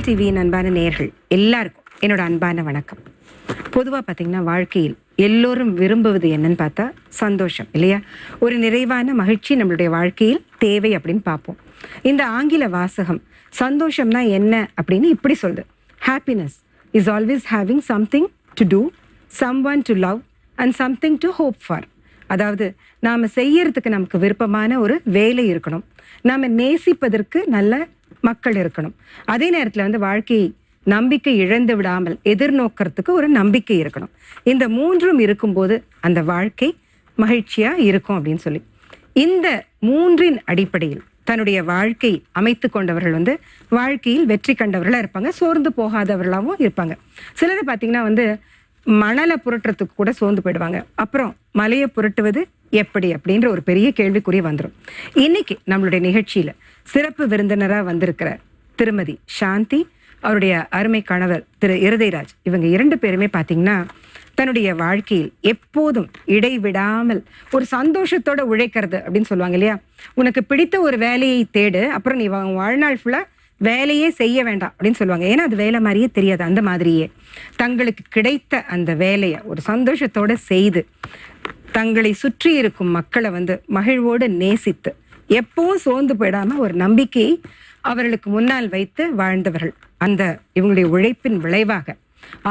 Sun டிவியின் அன்பான நேயர்கள் எல்லாருக்கும் என்னோட அன்பான வணக்கம். பொதுவாக பார்த்தீங்கன்னா வாழ்க்கையில் எல்லோரும் விரும்புவது என்னன்னு பார்த்தா சந்தோஷம் இல்லையா? ஒரு நிறைவான மகிழ்ச்சி நம்மளுடைய வாழ்க்கையில் தேவை அப்படின்னு பார்ப்போம். இந்த ஆங்கில வாசகம் சந்தோஷம்னா என்ன அப்படின்னு இப்படி சொல்லுது: happiness is always having something to do, someone to love and something to hope for. அதாவது நாம் செய்யறதுக்கு நமக்கு விருப்பமான ஒரு வேலை இருக்கணும், நாம் நேசிப்பதற்கு நல்ல மக்கள் இருக்கணும், அதே நேரத்தில் வாழ்க்கையை நம்பிக்கை இழந்து விடாமல் எதிர்நோக்கிறதுக்கு ஒரு நம்பிக்கை இருக்கணும். இந்த மூன்றும் இருக்கும்போது அந்த வாழ்க்கை மகிழ்ச்சியா இருக்கும் அப்படின்னு சொல்லி இந்த மூன்றின் அடிப்படையில் தன்னுடைய வாழ்க்கை அமைத்து கொண்டவர்கள் வாழ்க்கையில் வெற்றி கண்டவர்களா இருப்பாங்க, சோர்ந்து போகாதவர்களாகவும் இருப்பாங்க. சிலர் பார்த்தீங்கன்னா மணலை புரட்டுறதுக்கு கூட சோர்ந்து போயிடுவாங்க. அப்புறம் மலையை புரட்டுவது எப்படி அப்படின்ற ஒரு பெரிய கேள்விக்குறி வந்துடும். இன்னைக்கு நம்மளுடைய நிகழ்ச்சியில சிறப்பு விருந்தினராக வந்திருக்கிற திருமதி சாந்தி, அவருடைய அருமை கணவர் திரு இருதயராஜ், இவங்க 2 பேருமே பார்த்தீங்கன்னா தன்னுடைய வாழ்க்கையில் எப்போதும் இடைவிடாமல் ஒரு சந்தோஷத்தோட உழைக்கிறது அப்படின்னு சொல்லுவாங்க இல்லையா? உனக்கு பிடித்த ஒரு வேலையை தேடு, அப்புறம் நீ வாழ்நாள் ஃபுல்லா வேலையே செய்ய வேண்டாம் அப்படின்னு சொல்லுவாங்க. ஏன்னா அது வேலை மாதிரியே தெரியாது. அந்த மாதிரியே தங்களுக்கு கிடைத்த அந்த வேலையை ஒரு சந்தோஷத்தோட செய்து தங்களை சுற்றி இருக்கும் மக்களை மகிழ்வோடு நேசித்து எப்பவும் சோர்ந்து போயிடாம ஒரு நம்பிக்கையை அவர்களுக்கு முன்னால் வைத்து வாழ்ந்தவர்கள். அந்த இவங்களுடைய உழைப்பின் விளைவாக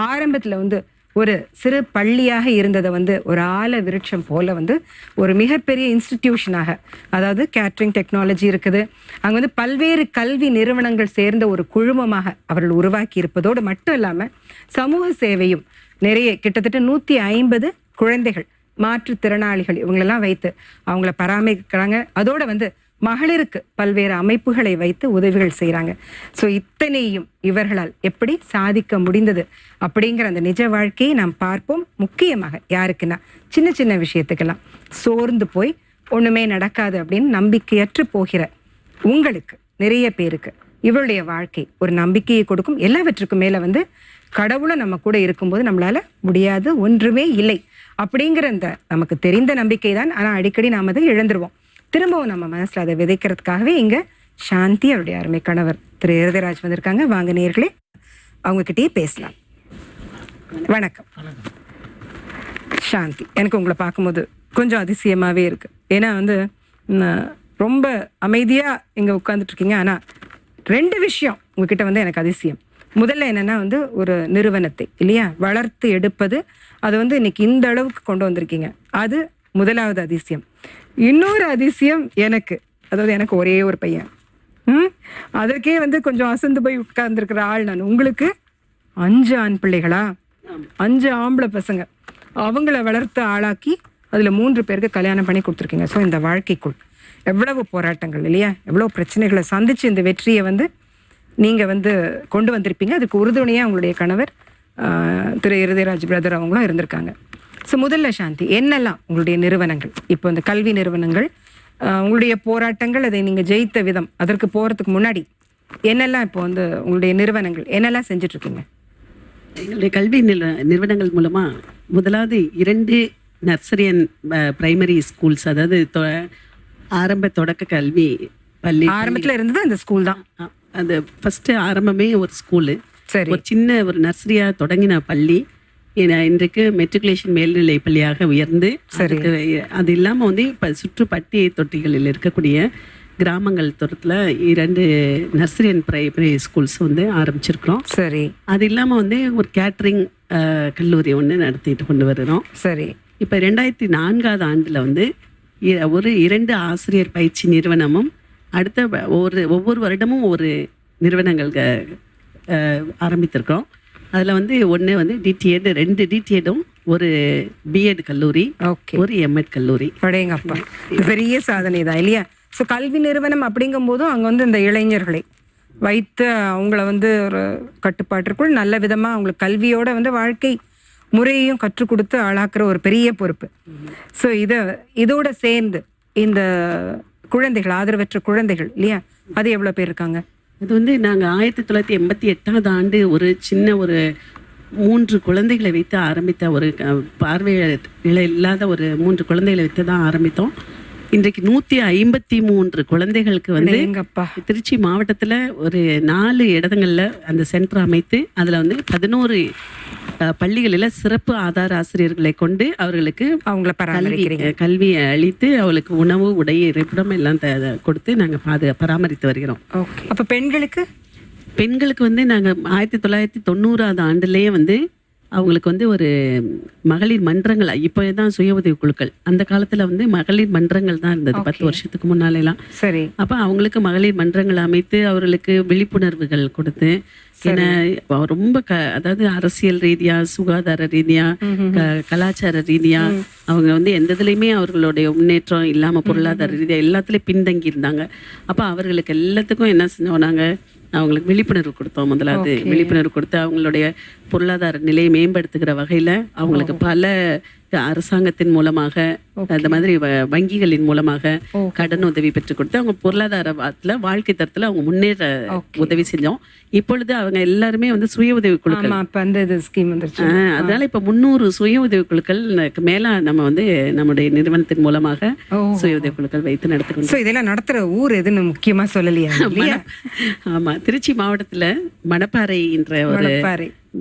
ஆரம்பத்துல ஒரு சிறு பள்ளியாக இருந்ததை ஒரு ஆல விருட்சம் போல ஒரு மிகப்பெரிய இன்ஸ்டிடியூஷனாக, அதாவது கேட்ரிங் டெக்னாலஜி இருக்குது, அங்கே பல்வேறு கல்வி நிறுவனங்கள் சேர்ந்த ஒரு குழுமமாக அவர்கள் உருவாக்கி இருப்பதோடு மட்டும் இல்லாமல் சமூக சேவையும் நிறைய, கிட்டத்தட்ட 150 குழந்தைகள் மாற்றுத்திறனாளிகள் இவங்களெல்லாம் வைத்து அவங்கள பராமரிக்கிறாங்க. அதோட மகளிருக்கு பல்வேறு அமைப்புகளை வைத்து உதவிகள் செய்கிறாங்க. ஸோ இத்தனையும் இவர்களால் எப்படி சாதிக்க முடிந்தது அப்படிங்கிற அந்த நிஜ வாழ்க்கையை நாம் பார்ப்போம். முக்கியமாக யாருக்குன்னா சின்ன சின்ன விஷயத்துக்கெல்லாம் சோர்ந்து போய் ஒன்றுமே நடக்காது அப்படின்னு நம்பிக்கையற்று போகிற உங்களுக்கு, நிறைய பேருக்கு இவருடைய வாழ்க்கை ஒரு நம்பிக்கையை கொடுக்கும். எல்லாவற்றுக்கும் மேலே கடவுளை நம்ம கூட இருக்கும்போது நம்மளால முடியாது ஒன்றுமே இல்லை அப்படிங்கிற அந்த நமக்கு தெரிந்த நம்பிக்கை தான். ஆனால் அடிக்கடி நாம் அதை இழந்துருவோம். திரும்பவும் நம்ம மனசுல அதை விதைக்கிறதுக்காகவே இங்க சாந்தி, அவருடைய அருமை கணவர் திரு இருதயராஜ் வந்திருக்காங்க. வாங்க நேயர்களே, அவங்க கிட்டயே பேசலாம். வணக்கம் சாந்தி. எனக்கு உங்களை பார்க்கும்போது கொஞ்சம் அதிசயமாவே இருக்கு. ஏன்னா ரொம்ப அமைதியா இங்க உட்கார்ந்துட்டு இருக்கீங்க. ஆனா 2 விஷயம் உங்ககிட்ட எனக்கு அதிசயம். முதல்ல என்னன்னா ஒரு நிறுவனத்தை இல்லையா வளர்த்து எடுப்பது, அது இன்னைக்கு இந்த அளவுக்கு கொண்டு வந்திருக்கீங்க, அது முதலாவது அதிசயம். இன்னொரு அதிசயம் எனக்கு, அதாவது எனக்கு ஒரே ஒரு பையன், அதற்கே கொஞ்சம் அசந்து போய் உட்கார்ந்துருக்கிற ஆள் நான். உங்களுக்கு 5 ஆண் பிள்ளைகளா? 5 ஆம்பளை பசங்க, அவங்கள வளர்த்து ஆளாக்கி அதுல 3 பேருக்கு கல்யாணம் பண்ணி கொடுத்துருக்கீங்க. ஸோ இந்த வாழ்க்கைக்குள் எவ்வளவு போராட்டங்கள் இல்லையா, எவ்வளவு பிரச்சனைகளை சந்திச்சு இந்த வெற்றியை நீங்க கொண்டு வந்திருப்பீங்க. அதுக்கு உறுதுணையா உங்களுடைய கணவர் திரு இருதயராஜ் பிரதர் அவங்களும் இருந்திருக்காங்க. ஸோ முதல்ல சாந்தி, என்னெல்லாம் உங்களுடைய நிறுவனங்கள், இப்போ இந்த கல்வி நிறுவனங்கள், உங்களுடைய போராட்டங்கள், அதை நீங்கள் ஜெயித்த விதம், அதற்கு போகிறதுக்கு முன்னாடி என்னெல்லாம் இப்போ உங்களுடைய நிறுவனங்கள் என்னெல்லாம் செஞ்சுட்டு இருக்கீங்க? எங்களுடைய கல்வி நிறுவனங்கள் மூலமாக முதலாவது 2 நர்சரி அண்ட் பிரைமரி ஸ்கூல்ஸ், அதாவது ஆரம்ப தொடக்க கல்வி பள்ளி. ஆரம்பத்தில் இருந்தது அந்த ஸ்கூல் தான். அந்த ஃபஸ்ட்டு ஆரம்பமே ஒரு ஸ்கூலு, ஒரு சின்ன ஒரு நர்சரியாக தொடங்கின பள்ளி இன்றைக்கு மெட்ரிகுலேஷன் மேல்நிலை பள்ளியாக உயர்ந்து, அது இல்லாமல் இப்போ சுற்று பட்டி தொட்டிகளில் இருக்கக்கூடிய கிராமங்கள் தூரத்தில் 2 நர்சரி அண்ட் பிரைமரி ஸ்கூல்ஸ் ஆரம்பிச்சிருக்கிறோம். சரி. அது இல்லாமல் ஒரு கேட்ரிங் கல்லூரி ஒன்று நடத்திட்டு கொண்டு வருகிறோம். சரி. இப்போ 2004ஆவது ஆண்டில் ஒரு 2 ஆசிரியர் பயிற்சி நிறுவனமும், அடுத்த ஒவ்வொரு வருடமும் ஒரு நிறுவனங்கள் ஆரம்பித்திருக்கிறோம். அதில் ஒன்று டிடிஎட், 2 டிடிஎடும், ஒரு பிஎட் கல்லூரி, ஒரு எம்எட் கல்லூரி. படையங்கப்பா, பெரிய சாதனை தான் இல்லையா? ஸோ கல்வி நிறுவனம் அப்படிங்கும் போதும் அங்கே இந்த இளைஞர்களை வைத்து அவங்கள ஒரு கட்டுப்பாட்டிற்குள் நல்ல விதமாக அவங்களுக்கு கல்வியோட வாழ்க்கை முறையையும் கற்றுக் கொடுத்து ஆளாக்குற ஒரு பெரிய பொறுப்பு. ஸோ இதோட சேர்ந்து இந்த குழந்தைகள், ஆதரவற்ற குழந்தைகள் இல்லையா, அது எவ்வளோ பேர் இருக்காங்க? அது நாங்கள் 1988ஆவது ஆண்டு ஒரு சின்ன ஒரு 3 குழந்தைகளை வைத்து ஆரம்பித்த ஒரு பார்வையில இல்லாத ஒரு 3 குழந்தைகளை வைத்து தான் ஆரம்பித்தோம். இன்றைக்கு 153 குழந்தைகளுக்கு வந்து எங்கப்பா திருச்சி மாவட்டத்துல ஒரு 4 இடங்கள்ல அந்த சென்டர் அமைத்து அதுல வந்து 11 பள்ளிகளில் சிறப்பு ஆதார ஆசிரியர்களை கொண்டு அவர்களுக்கு அவங்கள பராமரிக்கிறீங்க. கல்வியை அளித்து அவளுக்கு உணவு, உடை, இருப்பிடம் எல்லாம் கொடுத்து நாங்க பராமரித்து வருகிறோம். ஓகே. அப்ப பெண்களுக்கு வந்து நாங்க 1990 ஆண்டுலயே வந்து அவங்களுக்கு வந்து ஒரு மகளிர் மன்றங்கள், இப்போதான் சுய உதவி குழுக்கள், அந்த காலத்துல வந்து மகளிர் மன்றங்கள் தான் இருந்தது 10 வருஷத்துக்கு முன்னாலெல்லாம். சரி. அப்ப அவங்களுக்கு மகளிர் மன்றங்கள் அமைத்து அவர்களுக்கு விழிப்புணர்வுகள் கொடுத்து, ஏன்னா ரொம்ப அதாவது அரசியல் ரீதியா, சுகாதார ரீதியா, கலாச்சார ரீதியா அவங்க வந்து எந்த இதுலயுமே அவர்களுடைய முன்னேற்றம் இல்லாம பொருளாதார ரீதியா எல்லாத்துலயும் பின்தங்கி இருந்தாங்க. அப்ப அவர்களுக்கு எல்லாத்துக்கும் என்ன செஞ்சோம், நாங்க அவங்களுக்கு விழிப்புணர்வு கொடுத்தோம். முதலாவது விழிப்புணர்வு கொடுத்து அவங்களுடைய பொருளாதார நிலையை மேம்படுத்துகிற வகையில அவங்களுக்கு பல அரசாங்கத்தின் மூலமாக, அந்த மாதிரி வங்கிகளின் மூலமாக கடன் உதவி பெற்றுக் கொடுத்து அவங்க பொருளாதாரத்துல, வாழ்க்கை தரத்துல அவங்க முன்னேற உதவி செஞ்சோம். இப்பொழுது அவங்க எல்லாருமே வந்து சுய உதவி குழுக்கள், அதனால இப்ப 300 சுய உதவி குழுக்கள் மேல நம்ம வந்து நம்முடைய நிறுவனத்தின் மூலமாக சுய உதவி குழுக்கள் வைத்து நடத்துகிறோம். இதெல்லாம் நடத்துற ஊர் எதுன்னு முக்கியமா சொல்லலையா? ஆமா, திருச்சி மாவட்டத்துல மணப்பாறை என்ற ஒரு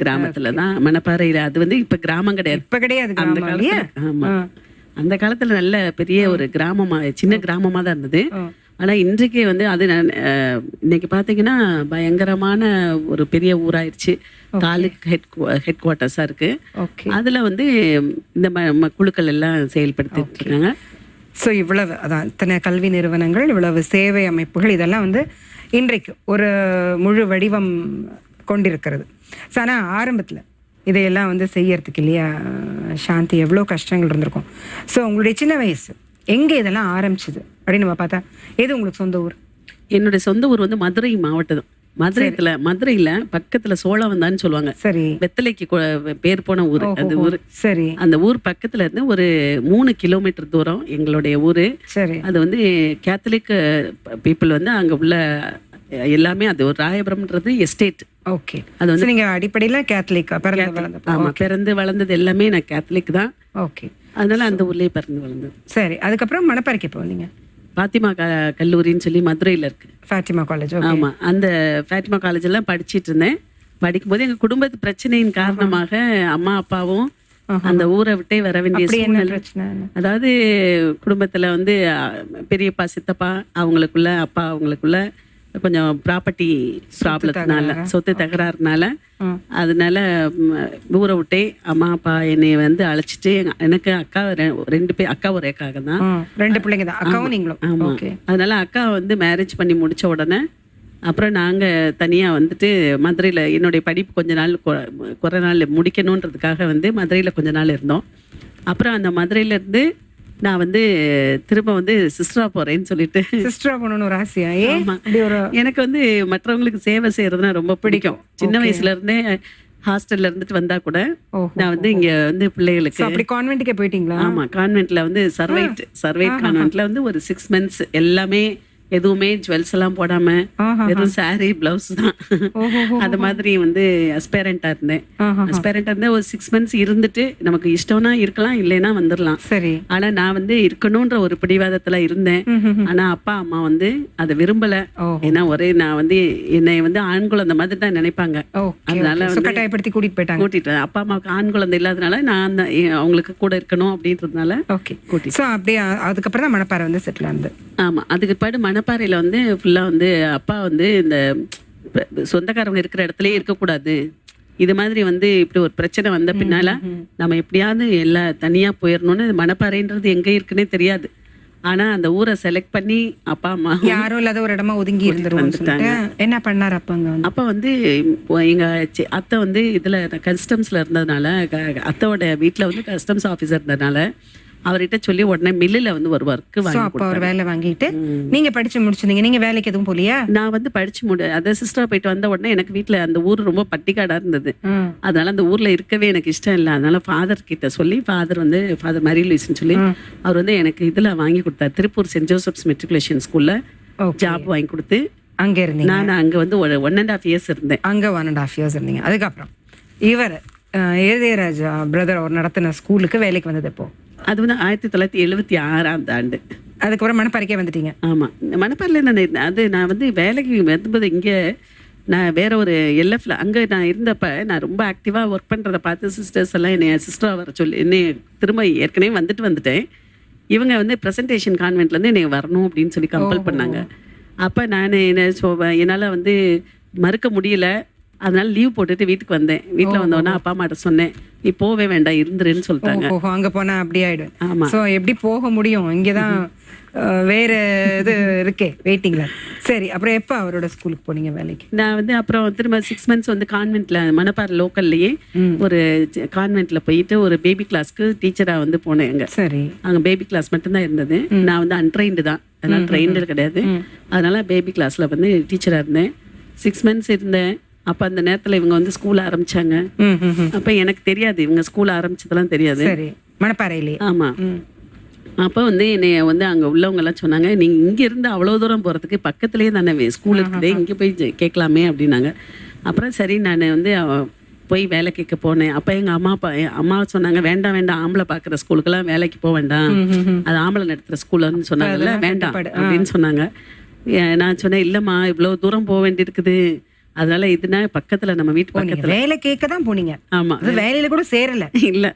கிராமத்துலதான். மணப்பாறையில அது வந்து இப்ப கிராமம் கிடையாது, இப்ப கிடையாது. அந்த காலத்துல, ஆமா, அந்த காலத்துல நல்ல பெரிய ஒரு கிராமமா, சின்ன கிராமமா தான் இருந்தது. ஆனா இன்றைக்கு வந்து அது இன்னைக்கு பாத்தீங்கன்னா பயங்கரமான ஒரு பெரிய ஊராயிருச்சு. தாலுக் ஹெட் குவார்ட்டர்ஸா இருக்கு. அதுல வந்து இந்த குழுக்கள் எல்லாம் செயல்படுத்திட்டு இருக்காங்க. ஸோ இவ்வளவு அதான் இத்தனை கல்வி நிறுவனங்கள், இவ்வளவு சேவை அமைப்புகள், இதெல்லாம் வந்து இன்றைக்கு ஒரு முழு வடிவம் கொண்டிருக்கிறது. ஸோ ஆனால் ஆரம்பத்தில் இதையெல்லாம் வந்து செய்யறதுக்கு இல்லையா சாந்தி, எவ்வளோ கஷ்டங்கள் இருந்திருக்கும். ஸோ உங்களுடைய சின்ன வயசு எங்கே இதெல்லாம் ஆரம்பிச்சுது அப்படின்னு நம்ம பார்த்தா, எது உங்களுக்கு சொந்த ஊர்? என்னுடைய சொந்த ஊர் வந்து மதுரை மாவட்டம். மதுரையில பக்கத்துல சோழவந்தான்னு சொல்லுவாங்க. சரி. வெத்தலைக்கு பேர் போன ஊர் அந்த ஊர். சரி. அந்த ஊர் பக்கத்துல இருந்து ஒரு 3 கிலோமீட்டர் தூரம் எங்களுடைய ஊரு. சரி. அது வந்து கேத்தலிக் பீப்புள் வந்து அங்க உள்ள எல்லாமே, அது ஒரு ராயபுரம்ன்றது எஸ்டேட். ஓகே. அது வந்து நீங்க அடிப்படையில கேத்தலிக்கா பிறந்து வளர்ந்தது எல்லாமே நான் கேத்தலிக் தான். ஓகே. அதனால அந்த ஊர்லயே பிறந்து வளர்ந்தது. சரி. அதுக்கப்புறம் மணப்பாறைக்கு போனீங்க? ஃபாத்திமா கல்லூரின்னு சொல்லி மதுரையில இருக்கு. ஃபாத்திமா காலேஜ். ஆமா, அந்த ஃபாத்திமா காலேஜ் எல்லாம் படிச்சிட்டு இருந்தேன். படிக்கும்போது எங்க குடும்பத்து பிரச்சனையின் காரணமாக அம்மா அப்பாவும் அந்த ஊரை விட்டே வர வேண்டிய சூழ்நிலை. அதாவது குடும்பத்துல வந்து பெரியப்பா சித்தப்பா அவங்களுக்குள்ள, அப்பா அவங்களுக்குள்ள கொஞ்சம் ப்ராப்பர்ட்டி ப்ராப்ளத்தினால, சொத்து தகராறுனால, அதனால ஊரை விட்டே அம்மா அப்பா என்னை வந்து அழைச்சிட்டு, எனக்கு அக்கா 2 பேர், அக்கா ஒரே அக்கா தான், 2 பிள்ளைங்க தான், அக்காவும் நீங்களும். ஆமா. அதனால அக்கா வந்து மேரேஜ் பண்ணி முடிச்ச உடனே அப்புறம் நாங்க தனியா வந்துட்டு மதுரையில என்னுடைய படிப்பு கொஞ்ச நாள் குறை நாள் முடிக்கணுன்றதுக்காக வந்து மதுரையில கொஞ்ச நாள் இருந்தோம். அப்புறம் அந்த மதுரையில இருந்து நான் வந்து திரும்ப வந்து சிஸ்டரா போறேன்னு சொல்லிட்டு. சிஸ்டரா போகணும்னு ஒரு ஆசையா? எனக்கு வந்து மற்றவங்களுக்கு சேவை செய்யறதுனா ரொம்ப பிடிக்கும். சின்ன வயசுல இருந்தே ஹாஸ்டல்ல இருந்துட்டு வந்தா கூட நான் வந்து இங்க வந்து பிள்ளைகளுக்கு. அப்படி கான்வென்ட்டுக்கே போயிட்டீங்களா? ஆமா, கான்வென்ட்ல வந்து சர்வைட் கான்வென்ட்ல வந்து ஒரு 6 months எல்லாமே எதுவுமே ஜுவல்ஸ் எல்லாம் போடாம வெறும் சாரி பிளவுஸ் தான். அது மாதிரி வந்து அஸ்பேரண்டா இருந்தேன். ஒரு 6 months இருந்துட்டு நமக்கு இஷ்டம்னா இருக்கலாம், இல்லைன்னா வந்துடலாம். சரி. ஆனா நான் வந்து இருக்கணும்ன்ற ஒரு பிடிவாதத்துல இருந்தேன். ஆனா அப்பா அம்மா வந்து அதை விரும்பல. ஏன்னா நான் வந்து என்னை வந்து ஆண் குழந்தை மாதிரி தான் நினைப்பாங்க. அதனால கட்டாயப்படுத்தி கூட்டிட்டு அப்பா அம்மாவுக்கு ஆண் குழந்தை இல்லாதனால நான் அவங்களுக்கு கூட இருக்கணும் அப்படின்றதுனால கூட்டிட்டு அப்படியே அதுக்கப்புறம் தான் மணப்பாறை வந்து செட்டில் ஆனது. ஆமா, அதுக்கு பாடு மணப்பாறையில வந்து ஃபுல்லா வந்து அப்பா வந்து இந்த சொந்தக்காரவங்க இருக்கிற இடத்துலயே இருக்கக்கூடாது, இது மாதிரி வந்து இப்படி ஒரு பிரச்சனை வந்த பின்னால நம்ம எப்படியாவது தனியா போயிடணும்னு, மணப்பாறைன்றது எங்க இருக்குன்னே தெரியாது. ஆனா அந்த ஊரை செலக்ட் பண்ணி அப்பா அம்மா யாரும் இல்லாத ஒரு இடமா ஒதுங்கி இருந்துட்டாங்க. என்ன பண்ணாரு அப்ப வந்து எங்க அத்தை வந்து இதுல கஸ்டம்ஸ்ல இருந்ததுனால, அத்தையோட வீட்டுல வந்து கஸ்டம்ஸ் ஆபீசர் இருந்ததுனால அவர்கிட்ட சொல்லி உடனே மில்லுல வந்து ஒரு ஒர்க் வேலை வாங்கிட்டு நீங்க படிச்சு முடிச்சிருந்தீங்க. நீங்க வேலைக்கு எதுவும் போலியா? நான் வந்து படிச்சு அதை சிஸ்டர் போயிட்டு வந்த உடனே எனக்கு வீட்டுல அந்த ஊர் ரொம்ப பட்டிக்காடா இருந்தது. அதனால அந்த ஊர்ல இருக்கவே எனக்கு இஷ்டம் இல்லை. அதனால ஃபாதர் கிட்ட சொல்லி, ஃபாதர் மரி லூயிஸ்ன்னு சொல்லி அவர் வந்து எனக்கு இதுல வாங்கி கொடுத்தாரு. திருப்பூர் சென்ட் ஜோசப்ஸ் மெட்ரிகுலேஷன் ஸ்கூல்ல ஜாப் வாங்கி கொடுத்து அங்க இருந்தீங்க. நான் அங்க வந்து 1.5 years இருந்தேன். அங்க 1.5 years இருந்தீங்க. அதுக்கப்புறம் இவர் இளையராஜா பிரதர் அவர் நடத்தின ஸ்கூலுக்கு வேலைக்கு வந்தது எப்போ? அது வந்து 1976 ஆண்டு. அதுக்கப்புறம் மணப்பாறைக்கே வந்துட்டீங்க. ஆமா, மணப்பாறையில் நான் வந்து வேலைக்கு வரும்போது இங்கே நான் வேற ஒரு எல்எஃப்ல அங்கே நான் இருந்தப்ப நான் ரொம்ப ஆக்டிவாக ஒர்க் பண்ணுறதை பார்த்து சிஸ்டர்ஸ் எல்லாம் என்னை சிஸ்டராக வர சொல்லி என்னை திரும்ப ஏற்கனவே வந்துட்டேன். இவங்க வந்து ப்ரெசன்டேஷன் கான்வென்ட்லேருந்து என்னை வரணும் அப்படின்னு சொல்லி கம்பல் பண்ணாங்க. அப்போ நான் என்னால் வந்து மறுக்க முடியல. அதனால லீவ் போட்டுட்டு வீட்டுக்கு வந்தேன். வீட்டில் வந்தோடனே அப்பா அம்மாட்ட சொன்னேன், நீ போவே வேண்டாம் இருந்துருன்னு சொல்லிட்டாங்க. அங்கே போனால் அப்படி ஆகிடும். ஆமாம். ஸோ எப்படி போக முடியும், இங்கே தான் வேற இது இருக்கே வெயிட்டிங்ல. சரி, அப்புறம் எப்போ அவரோட ஸ்கூலுக்கு போனீங்க வேலைக்கு? நான் வந்து அப்புறம் திரும்ப 6 months வந்து கான்வென்ட்ல மணப்பாறை லோக்கல்லையே ஒரு கான்வென்ட்ல போயிட்டு ஒரு பேபி கிளாஸ்க்கு டீச்சராக வந்து போனேன். அங்கே சரி, அங்கே பேபி கிளாஸ் மட்டும்தான் இருந்தது. நான் வந்து அன்ட்ரெயின்டு தான், அதனால ட்ரெயின்டு கிடையாது. அதனால பேபி கிளாஸ்ல வந்து டீச்சராக இருந்தேன். 6 months இருந்தேன். அப்போ அந்த நேரத்தில் இவங்க வந்து ஸ்கூல் ஆரம்பிச்சாங்க. அப்போ எனக்கு தெரியாது, இவங்க ஸ்கூல் ஆரம்பிச்சதெல்லாம் தெரியாது. சரி, மணப்பாறையிலே. ஆமாம். அப்போ வந்து என்னைய வந்து அங்கே உள்ளவங்க எல்லாம் சொன்னாங்க, நீங்கள் இங்கே இருந்து அவ்வளோ தூரம் போகிறதுக்கு பக்கத்துலேயே தானே ஸ்கூல் இருக்குது, இங்கே போய் கேட்கலாமே அப்படின்னாங்க. அப்புறம் சரி நான் வந்து போய் வேலை கேட்க போனேன். அப்போ எங்கள் அம்மா சொன்னாங்க, வேண்டாம் ஆம்பளை பார்க்குற ஸ்கூலுக்கெல்லாம் வேலைக்கு போக வேண்டாம், அது ஆம்பளை நடத்துகிற ஸ்கூல்னு சொன்னாங்கல்ல, வேண்டாம் அப்படின்னு சொன்னாங்க. நான் சொன்னேன், இல்லைம்மா இவ்வளோ தூரம் போக வேண்டியிருக்குது, அதனால இதுனா பக்கத்துல நம்ம வீட்டு பக்கத்துல வேலை கேட்க தான் போனீங்க. ஆமா, வேலையில கூட சேரல. இல்ல,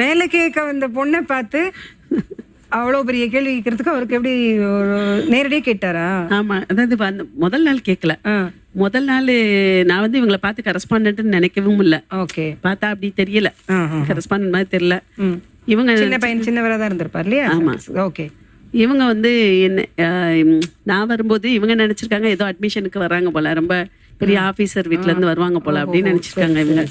வேலை கேட்க வந்த பொண்ணை பார்த்து அவ்வளோ பெரிய கேள்வி கேட்கறதுக்கு அவருக்கு எப்படி நேரடியாக கேட்டாரா? ஆமா, அதாவது முதல் நாள் கேட்கல. முதல் நாள் நான் வந்து இவங்களை பார்த்து கரஸ்பாண்டன்ட்னு நினைக்கவும் இல்லை. ஓகே, பார்த்தா அப்படி தெரியல, கரஸ்பாண்டன்ட் மாதிரி தெரியல. இவங்க சின்ன பையன் சின்னவராக தான் இருந்திருப்பார் இல்லையா? ஆமா. ஓகே, இவங்க வந்து என்ன நான் வரும்போது இவங்க நினைச்சிருக்காங்க ஏதோ அட்மிஷனுக்கு வர்றாங்க போல, ரொம்ப பெரிய ஆஃபீஸர் வீட்டுல இருந்து வருவாங்க போல அப்படின்னு நினைச்சிருக்காங்க இவங்க.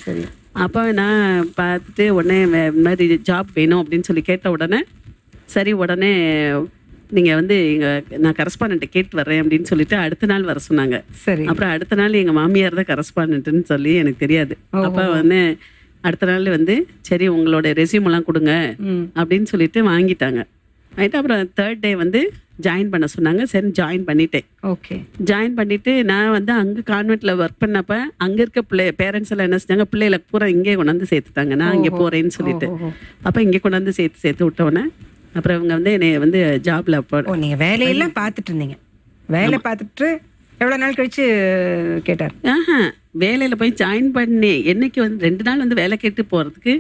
அப்போ நான் பார்த்துட்டு உடனே இந்த மாதிரி ஜாப் வேணும் அப்படின்னு சொல்லி கேட்ட உடனே சரி, உடனே நீங்க வந்து நான் கரஸ்பாண்டன்ட்டை கேட்டு வர்றேன் அப்படின்னு சொல்லிட்டு அடுத்த நாள் வர சொன்னாங்க. சரி, அப்புறம் அடுத்த நாள் எங்க மாமியார் தான் கரஸ்பாண்டன்ட்னு சொல்லி எனக்கு தெரியாது. அப்போ வந்து அடுத்த நாள் வந்து சரி உங்களோட ரெஸ்யூம் எல்லாம் கொடுங்க அப்படின்னு சொல்லிட்டு வாங்கிட்டாங்க. ஆயிட்டு அப்புறம் 3rd day வந்து ஜாயின் பண்ண சொன்னாங்க. சரி ஜாயின் பண்ணிட்டேன். ஓகே, ஜாயின் பண்ணிட்டு நான் வந்து அங்கே கான்வென்ட்ல ஒர்க் பண்ணப்ப அங்கே இருக்க பேரண்ட்ஸ் எல்லாம் என்ன செஞ்சாங்க, பிள்ளைகளை பூரா இங்கே கொண்டாந்து சேர்த்துட்டாங்க. நான் இங்கே போறேன்னு சொல்லிட்டு அப்போ இங்கே கொண்டாந்து சேர்த்து விட்டோன்னே அப்புறம் இவங்க வந்து என்னை வந்து ஜாப்ல நீங்க வேலையெல்லாம் பார்த்துட்டு இருந்தீங்க. வேலை பார்த்துட்டு எவ்வளோ நாள் கழிச்சு கேட்டார்? வேலையில போய் ஜாயின் பண்ணி என்னைக்கு வந்து 2 நாள் வந்து வேலை கேட்டு போறதுக்கு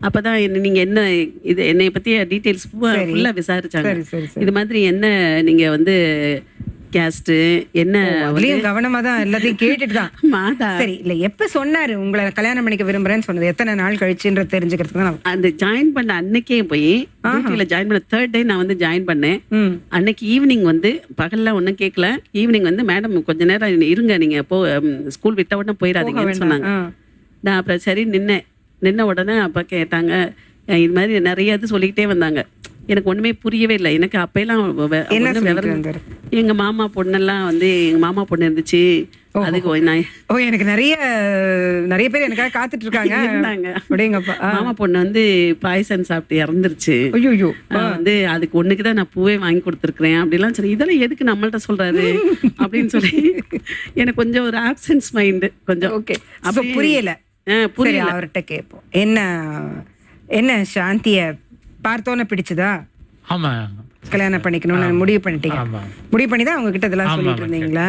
அப்பதான் நீங்க என்ன இது என்னை பத்தி டீடைல்ஸ் ஃபுல்லா விசாரிச்சாங்க. இது மாதிரி என்ன நீங்க வந்து கேஸ்ட் என்ன கவனமா தான் எல்லாத்தையும் கேட்டுட்டு தான். சரி, இல்ல எப்ப சொன்னாரு உங்களை கல்யாணம் பண்ணிக்க விரும்புறேன்னு சொன்னது? எத்தனை நாள் கழிச்சுன்றது தெரிஞ்சுக்கிறதுக்கு தான். அந்த ஜாயின் பண்ண அன்னைக்கே போய் ஜாயின் பண்ண 3rd day நான் வந்து ஜாயின் பண்ணேன். அன்னைக்கு ஈவினிங் வந்து பகல்ல ஒன்னும் கேட்கல. ஈவினிங் வந்து மேடம் கொஞ்ச நேரம் இருங்க, நீங்க ஸ்கூல் விட்ட உடனே போயிடாதீங்கன்னு சொன்னாங்க. நான் அப்புறம் சரி நின்ன உடனே அப்பா கேட்டாங்க, இது மாதிரி நிறைய இது சொல்லிக்கிட்டே வந்தாங்க. எனக்கு ஒண்ணுமே புரியவே இல்லை. எனக்கு அப்பெல்லாம் எங்க மாமா பொண்ணெல்லாம் வந்து எங்க மாமா பொண்ணு இருந்துச்சு. அதுக்கு எனக்கு நிறைய பேர் எனக்காக காத்துட்டு இருக்காங்க. மாமா பொண்ணு வந்து பாய்சன் சாப்பிட்டு இறந்துருச்சு. வந்து அதுக்கு ஒண்ணுக்குதான் நான் பூவே வாங்கி கொடுத்துருக்கேன் அப்படிலாம் சொல்லி, இதெல்லாம் எதுக்கு நம்மள்ட்ட சொல்றாரு அப்படின்னு சொல்லி எனக்கு கொஞ்சம் ஒரு ஆப்சன்ஸ் மைண்ட் கொஞ்சம். ஓகே, புரியல. அவர்கிட்ட கேட்போம், என்ன சாந்திய பார்த்தோன்னு பிடிச்சதா? ஆமா, கல்யாணம் பண்ணிக்கணும்னு முடிவு பண்ணிட்டீங்க. முடிவு பண்ணி தான் அவங்க கிட்ட இதெல்லாம் சொல்லிட்டு இருந்தீங்களா?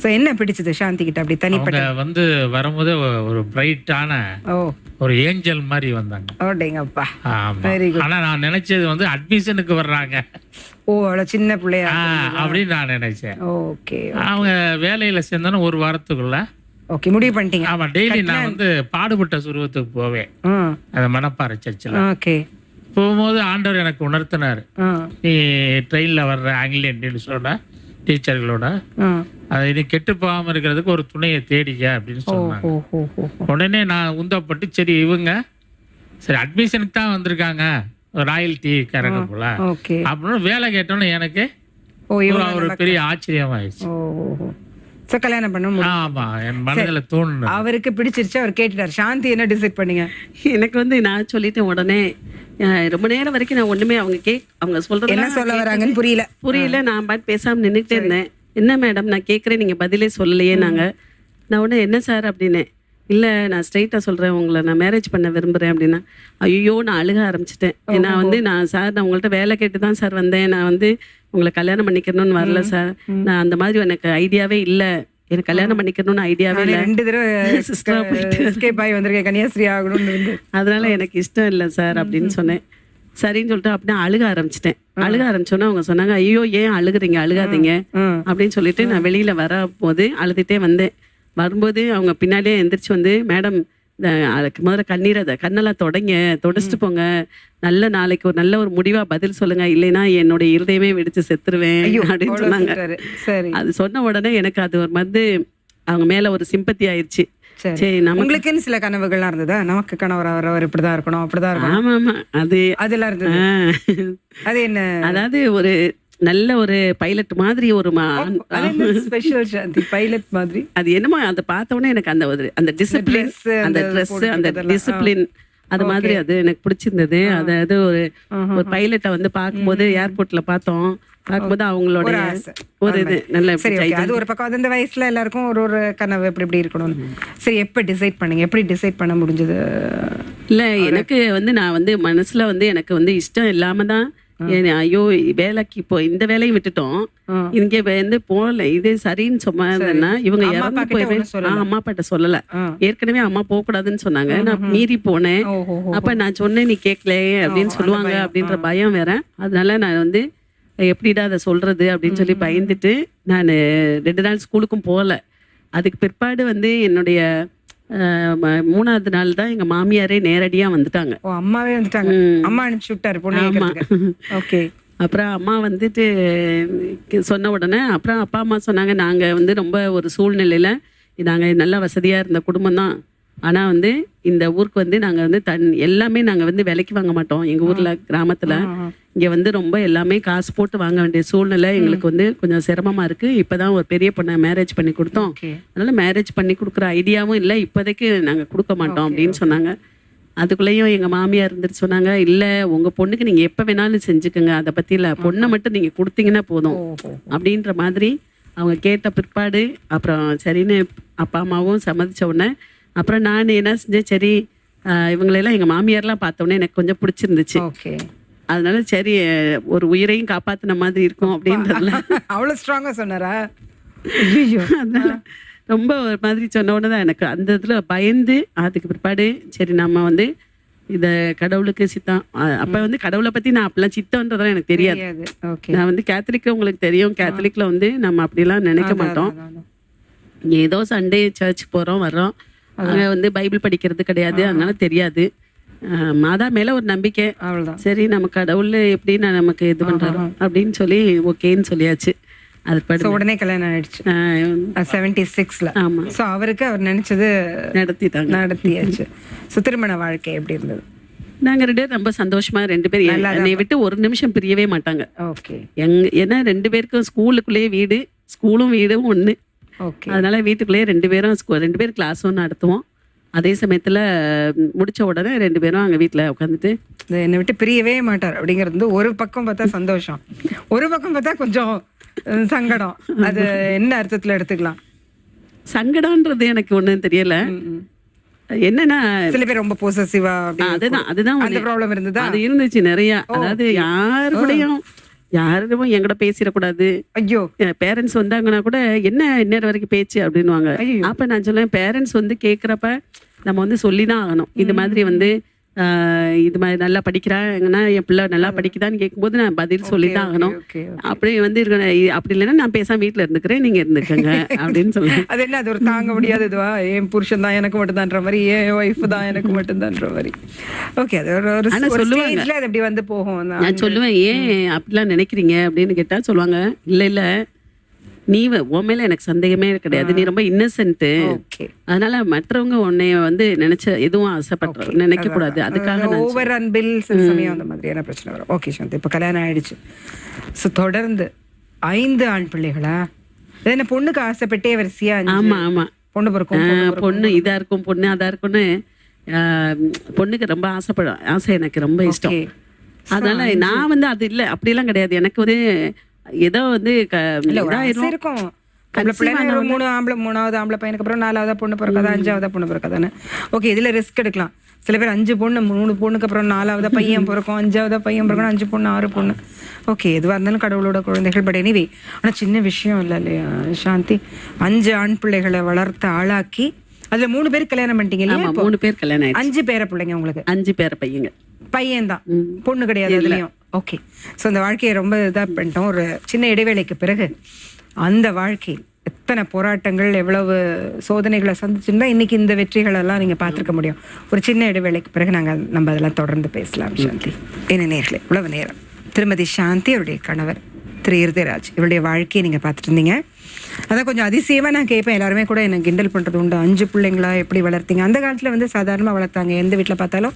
சோ என்ன பிடிச்சது சாந்தி கிட்ட அப்படி தனிப்பட்ட? வந்து வரும்போது ஒரு பிரைட்டான ஒரு ஏஞ்சல் மாதிரி வந்தாங்க. ஓடேங்கப்பா, ஆனா நான் நினைச்சது வந்து அட்மிஷனுக்கு வர்றாங்க. அவ்வளவு சின்ன பிள்ளையா அப்படின்னு நான் நினைச்சேன். ஓகே, அவங்க வேலையில சேர்ந்தாலும் ஒரு வாரத்துக்குள்ள ஓகே முடிவு பண்ணிட்டீங்க. ஆமா, டெய்லி நான் வந்து பாடுபட்ட சுருவத்துக்கு போவேன், அந்த மணப்பாறை சர்ச்சில். ஓகே, போகும்போது ஆண்டவர் எனக்கு உணர்த்தினார், நீ ட்ரெயின்ல வர்ற ஆங்கிலேயன் சொன்ன டீச்சர்களோட அதை நீ கெட்டு போகாம இருக்கிறதுக்கு ஒரு துணையை தேடிக்க அப்படின்னு சொன்னாங்க. உடனே நான் உந்தப்பட்டு சரி இவங்க சரி அட்மிஷனுக்கு தான் வந்திருக்காங்க, ராயல்டி காரங்க போல அப்படின்னு வேலை கேட்டோன்னு எனக்கு ஒரு பெரிய ஆச்சரியம் ஆயிடுச்சு. கல்யாணம் பண்ண அவருக்கு பிடிச்சிருச்சு. அவர் கேட்டுட்டார். சாந்தி என்ன டிசைட் பண்ணீங்க? எனக்கு வந்து நான் சொல்லிட்டேன் உடனே. ரொம்ப நேரம் வரைக்கும் நான் ஒண்ணுமே அவங்க சொல்றது என்ன சொல்ல வராங்கன்னு புரியல. நான் பாட்டு பேசாம நின்றுட்டே இருந்தேன். என்ன மேடம் நான் கேட்கறேன், நீங்க பதிலே சொல்லலையே. நான் உடனே என்ன சார் அப்படின்னு, இல்லை நான் ஸ்ட்ரைட்டாக சொல்கிறேன், உங்களை நான் மேரேஜ் பண்ண விரும்புகிறேன் அப்படின்னா, ஐயோ நான் அழுக ஆரம்பிச்சிட்டேன். ஏன்னா வந்து நான் உங்கள்கிட்ட வேலை கேட்டு தான் சார் வந்தேன், நான் வந்து உங்களை கல்யாணம் பண்ணிக்கணும்னு வரல சார், நான் அந்த மாதிரி எனக்கு ஐடியாவே இல்லை, எனக்கு கல்யாணம் பண்ணிக்கணும்னு ஐடியாவே இல்லை, 2 தடவை சிஸ்டராக போயிட்டு எஸ்கேப் ஆகி வந்திருக்கேன், கன்னியாஸ்திரி ஆகணும்னு. அதனால எனக்கு இஷ்டம் இல்லை சார் அப்படின்னு சொன்னேன். சரின்னு சொல்லிட்டு அப்படின்னா அழுக ஆரம்பிச்சிட்டேன். அழுக ஆரம்பிச்சோன்னா அவங்க சொன்னாங்க, ஐயோ ஏன் அழுகுறீங்க, அழுகாதீங்க அப்படின்னு சொல்லிட்டு நான் வெளியில வர போது அழுதுகிட்டே வந்தேன். வரும்போது அவங்க பின்னாடியே எந்திரிச்சு வந்து, மேடம் அதுக்கு முதல்ல கண்ணெல்லாம் தொடச்சிட்டு போங்க, நல்ல நாளைக்கு ஒரு நல்ல ஒரு முடிவா பதில் சொல்லுங்க, இல்லைன்னா என்னோட இருதயமே வெடிச்சு செத்துருவேன் அப்படின்னு சொன்னாங்க. அது சொன்ன உடனே எனக்கு அது ஒரு வந்து அவங்க மேல ஒரு சிம்பத்தி ஆயிடுச்சு. சரி, உங்களுக்குன்னு சில கனவுகள்லாம் இருந்ததா? நமக்கு கணவர் அவர் இப்படிதான் இருக்கணும், அப்படிதான் இருக்கணும். ஆமா ஆமா, அதெல்லாம் இருந்தது. அது என்ன? அதாவது ஒரு நல்ல ஒரு பைலட் மாதிரி ஒரு ஸ்பெஷல் சாந்தி, பைலட் மாதிரி. அது என்னமோ அதை பார்த்த உடனே எனக்கு அந்த டிசிப்ளின், அந்த ட்ரெஸ், அந்த டிசிப்ளின் அது மாதிரி அது எனக்கு பிடிச்சிருந்தது. அதாவது ஒரு பைலட்டை வந்து பார்க்கும்போது ஏர்போர்ட்ல பார்க்கும்போது அவங்களோட ஒரு இது நல்ல. அது ஒரு பக்கம். அந்த வயசுல எல்லாருக்கும் ஒரு கனவு எப்படி எப்படி இருக்கணும்னு. சரி, எப்ப டிசைட் பண்ணீங்க, எப்படி டிசைட் பண்ண முடிஞ்சது? இல்ல எனக்கு வந்து நான் வந்து மனசுல வந்து எனக்கு வந்து இஷ்டம் இல்லாம தான், ஐயோ வேலைக்கு இப்போ இந்த வேலையும் விட்டுட்டோம், இங்க வந்து போகல, இது சரின்னு சொன்னா இவங்க இறந்து போய் அம்மா அப்பாட்ட சொல்லல. ஏற்கனவே அம்மா போக கூடாதுன்னு சொன்னாங்க, நான் மீறி போனேன். அப்ப நான் சொன்னேன், நீ கேட்கல அப்படின்னு சொல்லுவாங்க அப்படின்ற பயம் வேற. அதனால நான் வந்து எப்படிடா அதை சொல்றது அப்படின்னு சொல்லி பயந்துட்டு நான் 2 நாள் ஸ்கூலுக்கும் போகல. அதுக்கு பிற்பாடு வந்து என்னுடைய 3ஆவது நாள் தான் எங்க மாமியாரே நேரடியா வந்துட்டாங்க. அம்மாவே வந்துட்டாங்க, அம்மா அனுப்பிச்சு விட்டாரு பொண்ணு. ஆமா. ஓகே. அப்புறம் அம்மா வந்துட்டு சொன்ன உடனே அப்புறம் அப்பா அம்மா சொன்னாங்க, நாங்க வந்து ரொம்ப ஒரு சூழ்நிலையில நாங்க நல்ல வசதியா இருந்த குடும்பம் தான், ஆனா வந்து இந்த ஊருக்கு வந்து நாங்க வந்து எல்லாமே நாங்க வந்து விலைக்கு வாங்க மாட்டோம். எங்க ஊர்ல கிராமத்துல இங்க வந்து ரொம்ப எல்லாமே காசு போட்டு வாங்க வேண்டிய சூழ்நிலை எங்களுக்கு வந்து கொஞ்சம் சிரமமா இருக்கு. இப்பதான் ஒரு பெரிய பொண்ணை மேரேஜ் பண்ணி கொடுத்தோம், அதனால மேரேஜ் பண்ணி கொடுக்குற ஐடியாவும் இல்லை, இப்போதைக்கு நாங்க கொடுக்க மாட்டோம் அப்படின்னு சொன்னாங்க. அதுக்குள்ளேயும் எங்க மாமியார் இருந்துட்டு சொன்னாங்க, இல்ல உங்க பொண்ணுக்கு நீங்க எப்ப வேணாலும் செஞ்சுக்கோங்க, அதை பத்தி இல்ல, பொண்ணை மட்டும் நீங்க கொடுத்தீங்கன்னா போதும் அப்படின்ற மாதிரி அவங்க கேட்ட பிற்பாடு அப்புறம் சரின்னு அப்பா அம்மாவும் சம்மதிச்ச உடனே அப்புறம் நான் என்ன செஞ்சேன், சரி இவங்களெல்லாம் எங்க மாமியார்லாம் பார்த்த உடனே எனக்கு கொஞ்சம் பிடிச்சிருந்துச்சு. அதனால சரி ஒரு உயிரையும் காப்பாத்தின மாதிரி இருக்கும் அப்படின்றதுல. அவ்வளவு ஸ்ட்ராங்கா சொன்னாரா? அதனால ரொம்ப ஒரு மாதிரி சொன்ன உடனே தான் எனக்கு அந்த இதுல பயந்து, அதுக்கு பிற்பாடு சரி நம்ம வந்து இத கடவுளுக்கு சித்தம். அப்ப வந்து கடவுளை பத்தி நான் அப்படிலாம் சித்தம்ன்றதெல்லாம் எனக்கு தெரியாது. நான் வந்து கேத்தலிக், உங்களுக்கு தெரியும், கேத்தலிக்ல வந்து நம்ம அப்படிலாம் நினைக்க மாட்டோம். ஏதோ சண்டே சர்ச் போறோம் வர்றோம், அங்க வந்து பைபிள் படிக்கிறது கிடையாது, அதனால தெரியாது. மாதா மேல ஒரு நம்பிக்கை, சரி நம்ம கடவுள் எப்படி நமக்கு இது பண்றாரோ அப்படின்னு சொல்லி ஓகேன்னு சொல்லியாச்சு. அது உடனே கல்யாணம் ஆயிடுச்சு 76ல. ஆமா. சோ அவருக்கு அவர் நினைச்சது நடத்தியாச்சு. திருமண வாழ்க்கை எப்படி இருந்தது? நாங்க 2 பேரும் ரொம்ப சந்தோஷமா 2 பேரும் என்னை விட்டு ஒரு நிமிஷம் பிரியவே மாட்டாங்க. ஏன்னா 2 பேருக்கும் ஸ்கூலுக்குள்ளேயே வீடு, ஸ்கூலும் வீடும் ஒண்ணு. அதனால வீட்டுக்குள்ளேயே 2 பேரும் கிளாஸும் நடத்துவோம். அதே சமயத்துல முடிச்ச உடனே 2 பேரும் அங்க வீட்டுல உட்காந்துட்டு என்னை விட்டு பிரியவே மாட்டார் அப்படிங்கிறது ஒரு பக்கம் பார்த்தா சந்தோஷம், ஒரு பக்கம் பார்த்தா கொஞ்சம் சங்கடம். அது என்ன அர்த்தத்துல எடுத்துக்கலாம்? சங்கடம்ன்றது எனக்கு ஒண்ணும் தெரியல. என்னன்னா சில பேர் ரொம்ப பொசசிவா, அதுதான் அந்த ப்ராப்ளம் இருந்ததா? அது இருந்துச்சு நிறைய. அதாவது யாரும் என்கிட்ட பேசிடக்கூடாது. ஐயோ, பேரண்ட்ஸ் வந்தாங்கன்னா கூட என்ன இந்நேரம் வரைக்கும் பேச்சு அப்படின்னுவாங்க. அப்ப நான் சொல்லுவேன், பேரண்ட்ஸ் வந்து கேக்குறப்ப நம்ம வந்து சொல்லிதான் ஆகணும். இது மாதிரி வந்து இது மாதிரி நல்லா படிக்கிறாங்கன்னா, என் பிள்ளை நல்லா படிக்குதான்னு கேட்கும்போது நான் பதில் சொல்லிதான் ஆகணும். அப்படி வந்து அப்படி இல்லைன்னா நான் பேசாம வீட்டுல இருந்துக்கிறேன், நீங்க இருந்துக்கங்க அப்படின்னு சொல்லுவேன். அது என்ன, அது ஒரு தாங்க முடியாது இதுவா? என் புருஷன் தான் எனக்கு மட்டும்தான்ற மாதிரி, என் ஒய்ஃப் தான் எனக்கு மட்டும்தான்ற மாதிரி. ஓகே, அது ஒரு சொல்லுவாங்க, அது அப்படி வந்து போகும். நான் சொல்லுவேன், ஏன் அப்படிலாம் நினைக்கிறீங்க அப்படின்னு கேட்டா சொல்லுவாங்க, இல்ல நீ உன் மேல எனக்கு சந்தேகமே கிடையாது, நீ ரொம்ப இன்னசென்ட், அதனால மற்றவங்க உன்னைய வந்து நினைச்ச எதுவும் ஆசைப்படுற நினைக்க கூடாது, அதுக்காக ஓவர் அன்பில் சமயம் அந்த மாதிரியான பிரச்சனை வரும். ஓகே சாந்தி, இப்ப கல்யாணம் ஆயிடுச்சு. ஸோ தொடர்ந்து 5 ஆண் பிள்ளைகளா? என்ன பொண்ணுக்கு ஆசைப்பட்டே வரிசையா? ஆமா ஆமா, பொண்ணு பிறக்கும், பொண்ணு இதா இருக்கும், பொண்ணு அதா இருக்கும்னு பொண்ணுக்கு ரொம்ப ஆசை எனக்கு ரொம்ப இஷ்டம். அதனால நான் வந்து அது இல்லை அப்படிலாம் கிடையாது. எனக்கு வந்து ஏதோ வந்து இருக்கும், ஆம்பளை பிள்ளைங்க ஒரு 3வது ஆம்பளை பையனுக்கு அப்புறம் 4வது பொண்ணு பிறக்காதா 5வது பொண்ணு பிறக்காதானே. ஓகே, இதுல ரிஸ்க் எடுக்கலாம். சில பேர் 5 பொண்ணு 3 பொண்ணுக்கு அப்புறம் 4வது பையன் பிறக்கும், 5வது பையன் பிறக்கணும், 5 பொண்ணு 6 பொண்ணு. ஓகே, எதுவாக இருந்தாலும் கடவுளோட குழந்தைகள். பட் எனிவே, ஆனால் சின்ன விஷயம் இல்லை இல்லையா சாந்தி? 5 ஆண் பிள்ளைகளை வளர்த்து ஆளாக்கி அதுல 3 பேர் கல்யாணம் பண்ணிட்டீங்க இல்லையா? 3 பேர் கல்யாணம். 5 பேர பிள்ளைங்க உங்களுக்கு? 5 பேர பையங்க. பையன் தான், பொண்ணு கிடையாது அதுலயும். ஓகே, ஸோ அந்த வாழ்க்கையை ரொம்ப இதாக பண்ணிட்டோம். ஒரு சின்ன இடைவேளைக்கு பிறகு அந்த வாழ்க்கையில் எத்தனை போராட்டங்கள், எவ்வளவு சோதனைகளை சந்திச்சிருந்தா இன்னைக்கு இந்த வெற்றிகளெல்லாம் நீங்கள் பார்த்துருக்க முடியும். ஒரு சின்ன இடைவேளைக்கு பிறகு நம்ம அதெல்லாம் தொடர்ந்து பேசலாம் சாந்தி. என்ன நேர்களே, இவ்வளவு நேரம் திருமதி சாந்தி அவருடைய கணவர் திரு இருதயராஜ் இவருடைய வாழ்க்கையை நீங்கள் பார்த்துட்டு இருந்தீங்க. அதான் கொஞ்சம் அதிசயமாக நான் கேட்பேன், எல்லாருமே கூட எனக்கு கிண்டல் பண்ணுறது உண்டு. 5 பிள்ளைங்களா எப்படி வளர்த்தீங்க? அந்த காலத்தில் வந்து சாதாரணமாக வளர்த்தாங்க. எந்த வீட்டில் பார்த்தாலும்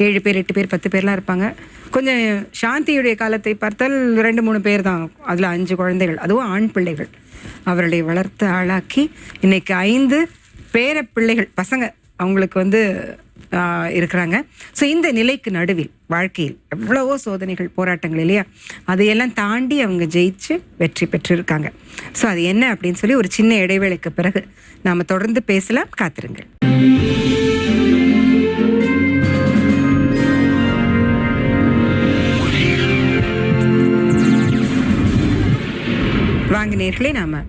7 பேர் 8 பேர் 10 பேர்லாம் இருப்பாங்க. கொஞ்சம் சாந்தியுடைய காலத்தை பார்த்தால் 2-3 பேர் தான், அதில் 5 குழந்தைகள், அதுவும் ஆண் பிள்ளைகள். அவர்களை வளர்த்து ஆளாக்கி இன்னைக்கு 5 பேர பிள்ளைகள் பசங்க அவங்களுக்கு வந்து இருக்கிறாங்க. ஸோ இந்த நிலைக்கு நடுவில் வாழ்க்கையில் எவ்வளவோ சோதனைகள், போராட்டங்கள் இல்லையா, அதையெல்லாம் தாண்டி அவங்க ஜெயிச்சு வெற்றி பெற்றிருக்காங்க. ஸோ அது என்ன அப்படின்னு சொல்லி ஒரு சின்ன இடைவேளைக்கு பிறகு நாம் தொடர்ந்து பேசலாம். காத்திருங்கள். வாங்க நேர்களே, நாம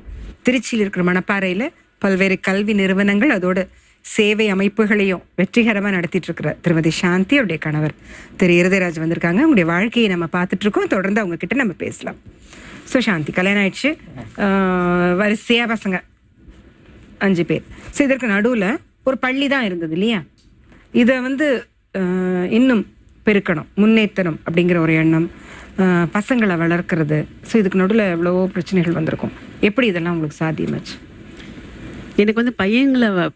திருச்சியில் இருக்கிற மணப்பாறையில் பல்வேறு கல்வி நிறுவனங்கள் அதோட சேவை அமைப்புகளையும் வெற்றிகரமாக நடத்திட்டு இருக்கிற திருமதி சாந்தி அவருடைய கணவர் திரு இருதயராஜ் வந்திருக்காங்க. அவங்களுடைய வாழ்க்கையை நம்ம பார்த்துட்டு இருக்கோம். தொடர்ந்து அவங்க கிட்ட நம்ம பேசலாம். ஸோ சாந்தி, கல்யாணம் ஆயிடுச்சு, வரிசையாக பசங்க 5 பேர். ஸோ இதற்கு நடுவில் ஒரு பள்ளி தான் இருந்தது இல்லையா? இதை வந்து இன்னும் பெருக்கணும், முன்னேற்றணும் அப்படிங்கிற ஒரு எண்ணம், பசங்களை வளர்க்கறது. ஸோ இதுக்கு நடுவில் எவ்வளவோ பிரச்சனைகள் வந்திருக்கும். எப்படி இதெல்லாம் உங்களுக்கு சாத்தியமாச்சு? எனக்கு வந்து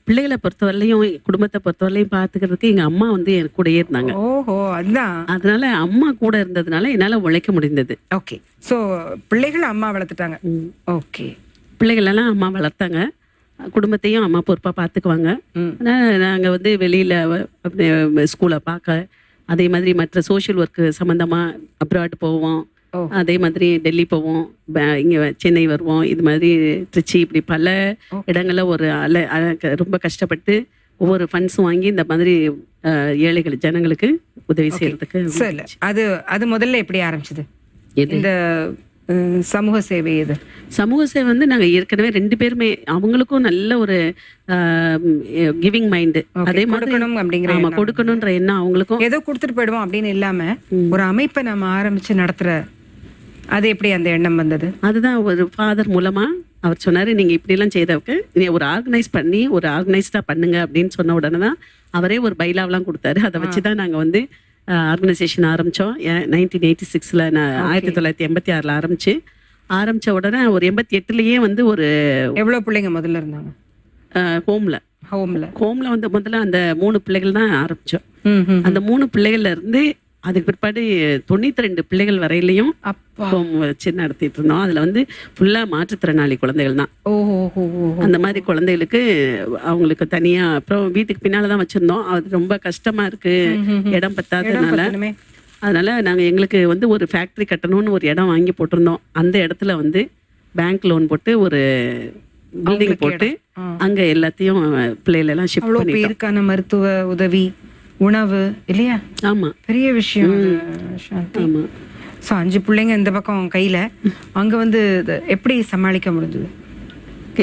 பிள்ளைகளை பொறுத்தவரையிலையும் குடும்பத்தை பொறுத்தவரையிலையும் பார்த்துக்கிறதுக்கு எங்க அம்மா வந்து என் கூடயே இருந்தாங்க. ஓஹோ, அதுதான். அதனால அம்மா கூட இருந்ததுனால என்னால உழைக்க முடிந்தது. ஓகே, ஸோ பிள்ளைகளை அம்மா வளர்த்துட்டாங்க. ஓகே, பிள்ளைகள் எல்லாம் அம்மா வளர்த்தாங்க, குடும்பத்தையும் அம்மா பொறுப்பா பார்த்துக்குவாங்க. நாங்க வந்து வெளியில ஸ்கூலை பார்க்க, அதே மாதிரி மற்ற சோஷியல் ஒர்க்கு சம்மந்தமா அப்ராட் போவோம், அதே மாதிரி டெல்லி போவோம், இங்க சென்னை வருவோம், இது மாதிரி திருச்சி, இப்படி பல இடங்கள்ல ஒரு ரொம்ப கஷ்டப்பட்டு ஒவ்வொரு ஃபண்ட்ஸும் வாங்கி இந்த மாதிரி ஏழைகள் ஜனங்களுக்கு உதவி செய்யறதுக்கு. அது முதல்ல எப்படி ஆரம்பிச்சது இந்த சமூக சேவை? இது சமூக சேவை வந்து நாங்க ஏற்கனவே 2 பேருமே, அவங்களுக்கும் நல்ல ஒரு கிவிங் மைண்டு, அதே மாதிரி கொடுக்கணும்ன்ற எண்ணம் அவங்களுக்கும். ஏதோ கொடுத்துட்டு போயிடுவோம் அப்படின்னு இல்லாம ஒரு அமைப்பை நம்ம ஆரம்பிச்சு நடத்துற, அது எப்படி அந்த எண்ணம் வந்தது? அதுதான் ஒரு ஃபாதர் மூலமா அவர் சொன்னாரு, நீங்க இப்படி எல்லாம் செய்தவக்கு நீ ஒரு ஆர்கனைஸ்டா பண்ணுங்க அப்படின்னு சொன்ன உடனே தான் அவரே ஒரு பைலாவெல்லாம் கொடுத்தாரு. அதை வச்சுதான் நாங்க வந்து ஆர்கனைசேஷன் ஆரம்பித்தோம். 1986 நான் 1986 ஆரம்பித்த உடனே ஒரு 88லயே வந்து ஒரு எவ்வளோ பிள்ளைங்க முதல்ல இருந்தாங்க ஹோமில் வந்து முதல்ல அந்த 3 பிள்ளைகள் தான் ஆரம்பித்தோம். அந்த 3 பிள்ளைகள்ல இருந்து அதுக்கு பிற்பாடு 92 பிள்ளைகள் வரையிலையும் ஹோம் வச்சு நடத்திட்டு இருந்தோம். அதுல வந்து ஃபுல்லா மாற்றுத்திறனாளி குழந்தைகள் தான். அந்த மாதிரி குழந்தைகளுக்கு அவங்களுக்கு தனியா, அப்புறம் வீட்டுக்கு பின்னாலதான் வச்சிருந்தோம். அது ரொம்ப கஷ்டமா இருக்கு, இடம் பத்தாததுனால. அதனால நாங்க எங்களுக்கு வந்து ஒரு ஃபேக்டரி கட்டணும்னு ஒரு இடம் வாங்கி போட்டிருந்தோம். அந்த இடத்துல வந்து பேங்க் லோன் போட்டு ஒரு பில்டிங் போட்டு அங்க எல்லாத்தையும் பிள்ளைகள் எல்லாம் ஷிஃப்ட் பண்ணிருக்கான. மருத்துவ உதவி, உணவு இல்லையா? ஆமா, பெரிய விஷயம். ஆமா. ஸோ 5 பிள்ளைங்க இந்த பக்கம் கையில, அங்க வந்து எப்படி சமாளிக்க முடிஞ்சது?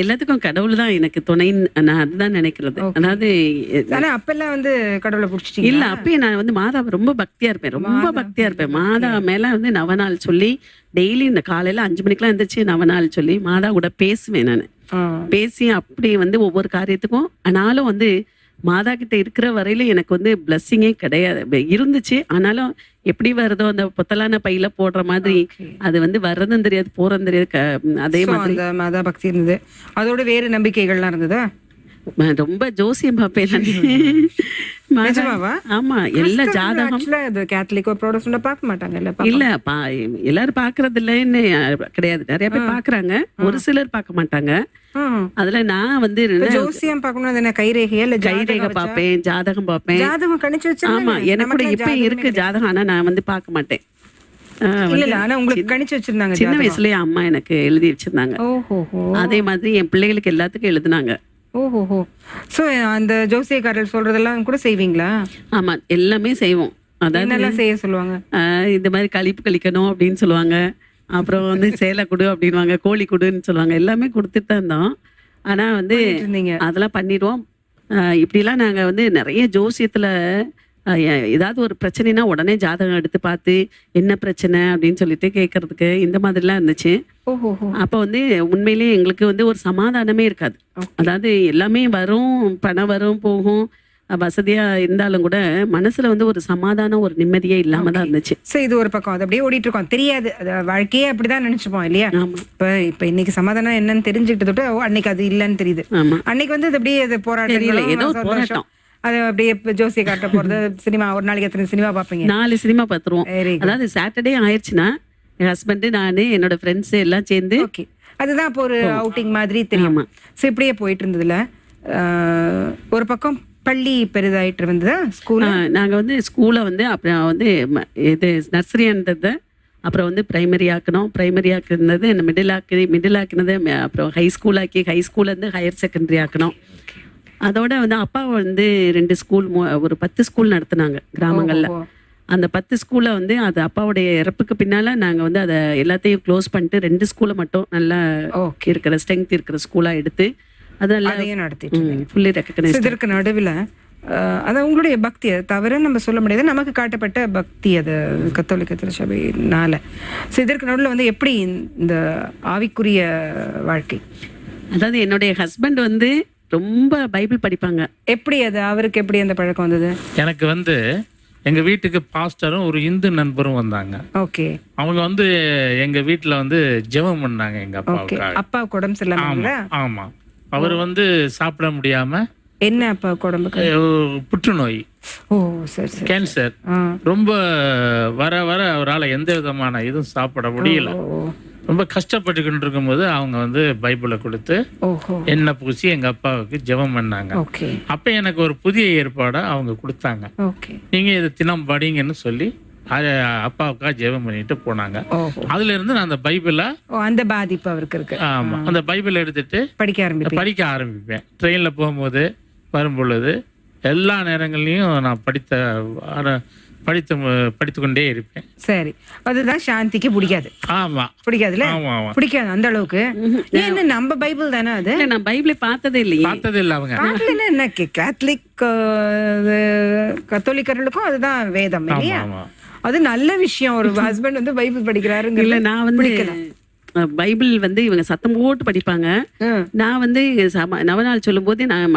எல்லாத்துக்கும் கடவுள் தான் எனக்கு துணைன்னு நான் அதுதான் நினைக்கிறது. அதாவது அப்பெல்லாம் வந்து கடவுளை பிடிச்சிட்டீங்க? இல்ல, அப்பயே நான் வந்து மாதாவை ரொம்ப பக்தியா இருப்பேன். மாதா மேல வந்து நவநாள் சொல்லி டெய்லி இந்த காலையில 5 மணிக்கெல்லாம் எந்திரிச்சு நவநாள் சொல்லி மாதா கூட பேசுவேன். நான் பேசி அப்படி வந்து ஒவ்வொரு காரியத்துக்கும். ஆனாலும் வந்து மாதா கிட்ட இருக்கிற வரையில எனக்கு வந்து பிளஸ்ஸிங்கே கிடையாது, இருந்துச்சு. ஆனாலும் எப்படி வருதோ அந்த பொத்தலான பையில போடுற மாதிரி அது வந்து வர்றதும் தெரியாது, போறதும் தெரியாது. அதே மாதிரி மாதா பக்தி இருந்தது. அதோட வேறு நம்பிக்கைகள்லாம் இருந்ததா? ரொம்ப ஜோசியம் பார்ப்பேன். ஆமா, எல்லா ஜாதகம் கேத்தலிக் ப்ரோடெஸ்டன்ட் பார்க்க மாட்டாங்க. இல்ல, எல்லாரும் பாக்குறது இல்லன்னு கிடையாது, நிறைய பேர் பாக்குறாங்க, ஒரு சிலர் பார்க்க மாட்டாங்க. அதுல நான் வந்து ஜோசியம் பார்க்கணும், கைரேகை பார்ப்பேன், ஜாதகம் பார்ப்பேன். ஜாதகம் கணிச்சு வச்சு. ஆமா, எனக்கு கூட இப்ப இருக்கு ஜாதகம், ஆனா நான் வந்து பார்க்க மாட்டேன். இல்ல ஆனா உங்களுக்கு கணிச்சு வச்சிருந்தாங்க சின்ன வயசுலயே அம்மா எனக்கு எழுதி வச்சிருந்தாங்க. ஓஹோ. அதே மாதிரி என் பிள்ளைகளுக்கு எல்லாத்துக்கும் எழுதுனாங்க. ஓஹோ. சோ அந்த ஜோசியக்காரர்கள் சொல்றதெல்லாம் கூட செய்வீங்களா? ஆமா, எல்லாமே செய்வோம். அதாவது என்னெல்லாம் செய்ய சொல்லுவாங்க? இந்த மாதிரி கழிப்பு கழிக்கணும் அப்படின்னு சொல்லுவாங்க. அப்புறம் வந்து சேலை கொடு அப்படின்வாங்க, கோழி கொடுன்னு சொல்லுவாங்க. எல்லாமே கொடுத்துட்டு தான் இருந்தோம். ஆனா வந்து அதெல்லாம் பண்ணிடுவோம். இப்படிலாம் நாங்க வந்து நிறைய ஜோசியத்துல ஏதாவது ஒரு பிரச்சனைனா உடனே ஜாதகம் எடுத்து பார்த்து என்ன பிரச்சனை அப்படின்னு சொல்லிட்டு கேட்கறதுக்கு இந்த மாதிரிலாம் இருந்துச்சு. அப்ப வந்து உண்மையிலேயே எங்களுக்கு வந்து ஒரு சமாதானமே இருக்காது. அதாவது எல்லாமே வரும், பணம் வரும் போகும், வசதியா இருந்தாலும் கூட மனசுல வந்து ஒரு சமாதானம், ஒரு நிம்மதியே இல்லாம தான் இருந்துச்சு. சோ இது ஒரு பக்கம், அது அப்படியே ஓடிட்டு இருக்கோம், தெரியாது, வாழ்க்கையே அப்படிதான் நினைச்சுப்போம் இல்லையா? இப்ப இன்னைக்கு சமாதானம் என்னன்னு தெரிஞ்சுக்கிட்டு அன்னைக்கு அது இல்லன்னு தெரியுது. அன்னைக்கு வந்து அது அப்படியே போராட்டம், ஏதோ போராட்டம், அது அப்படியே ஜோசிய காட்ட போறது. சினிமா ஒரு நாளைக்கு எத்தனை சினிமா பாப்பீங்க? 4 சினிமா பாத்துருவோம். அதாவது சாட்டர்டே ஆயிடுச்சுன்னா என் ஹஸ்பண்ட், நானு, என்னோட ஃப்ரெண்ட்ஸ் எல்லாம் சேர்ந்து, அதுதான் இப்போ ஒரு அவுட்டிங் மாதிரி தெரியுமா? சோ இப்படியே போயிட்டு இருந்ததுல ஒரு பக்கம் பள்ளி பெரிதாயிட்டு இருந்ததா? ஸ்கூல் நாங்க வந்து ஸ்கூலை வந்து அப்புறம் வந்து இது நர்சரின்றத அப்புறம் வந்து பிரைமரி ஆக்கணும். பிரைமரி ஆக்குனது மிடில் ஆக்கினது அப்புறம் ஹை ஸ்கூல் ஆக்கி, ஹை ஸ்கூல்ல இருந்து ஹையர் செகண்டரி ஆக்கணும். அதோட வந்து அப்பா வந்து 2 ஸ்கூல், ஒரு 10 ஸ்கூல் நடத்துனாங்க கிராமங்கள்ல. அந்த 10 ஸ்கூல்ல வந்து அது அப்பாவுடைய இறப்புக்கு பின்னால நாங்க வந்து அதை எல்லாத்தையும் க்ளோஸ் பண்ணிட்டு 2 ஸ்கூலை மட்டும் நல்லா இருக்கிற ஸ்ட்ரென்த் இருக்கிற ஸ்கூலா எடுத்து அதெல்லாம் நடத்திட்டு ஃபுல்லி ரெகக்னைஸ். இதற்கு நடுவில் அது உங்களுடைய பக்தி, அது தவிர நம்ம சொல்ல முடியாது, நமக்கு காட்டப்பட்ட பக்தி அது கத்தோலிக்க திருச்சபையினால. ஸோ இதற்கு நடுவில் வந்து எப்படி இந்த ஆவிக்குரிய வாழ்க்கை? அதாவது என்னுடைய ஹஸ்பண்ட் வந்து ரொம்ப பைபிள் படிப்பாங்க. எப்படி அது அவருக்கு எப்படி அந்த பழக்கம் வந்தது? எனக்கு வந்து எங்க வீட்டுக்கு பாஸ்டரும் ஒரு இந்து நண்பரும் வந்தாங்க. ஓகே. அவங்க வந்து எங்க வீட்டுல வந்து ஜெபம் பண்ணாங்க எங்க அப்பாவுக்கு. அப்பாவுக்கு உடம்பு சரியில்லை. ஆமா, அவர் வந்து சாப்பிட முடியாம. என்ன அப்பா உடம்புக்கு? புற்றுநோய். ஓ சரி சரி. கேன்சர் ரொம்ப வர வர அவரால் எந்த விதமான இதுவும் சாப்பிட முடியல. ரொம்ப கஷ்டப்பட்டுக்கிட்டு இருக்கும்போது அவங்க வந்து பைபிளை கொடுத்து எண்ணெய் பூசி எங்க அப்பாவுக்கு ஜெபம் பண்ணாங்க. அப்ப எனக்கு ஒரு புதிய ஏற்பாடை அவங்க கொடுத்தாங்க. நீங்க இதை தினம் படிங்கன்னு சொல்லி அப்பாவுக்கா ஜெபம் பண்ணிட்டு போனாங்க. அதுல இருந்து நான் அந்த பைபிளை, அந்த பாதிப்பு அவருக்கு இருக்கு, ஆமா, அந்த பைபிளை எடுத்துட்டு படிக்க ஆரம்பிப்பேன். ட்ரெயின்ல போகும்போது வரும் பொழுது எல்லா நேரங்கள்லயும் நான் படித்து கொண்டே இருப்பேன். சரி, அதுதான் சாந்திக்கு பிடிக்காது. ஆமா, பிடிக்காதுல்ல? பிடிக்காது அந்த அளவுக்கு. ஏன்னா நம்ம பைபிள் தானே அது. நான் பைபிளை பார்த்ததே இல்லை. அவங்க என்ன கேத்தலிக் கத்தோலிக்கர்களுக்கும் அதுதான் வேதம் இல்லையா? அது நல்ல விஷயம். ஒரு ஹஸ்பண்ட் வந்து பைபிள் படிக்கிறாருங்க. இல்ல, நான் வந்து பைபிள் வந்து இவங்க சத்தம் போட்டு படிப்பாங்க. நான் வந்து நவநாள் சொல்லும் போது நான்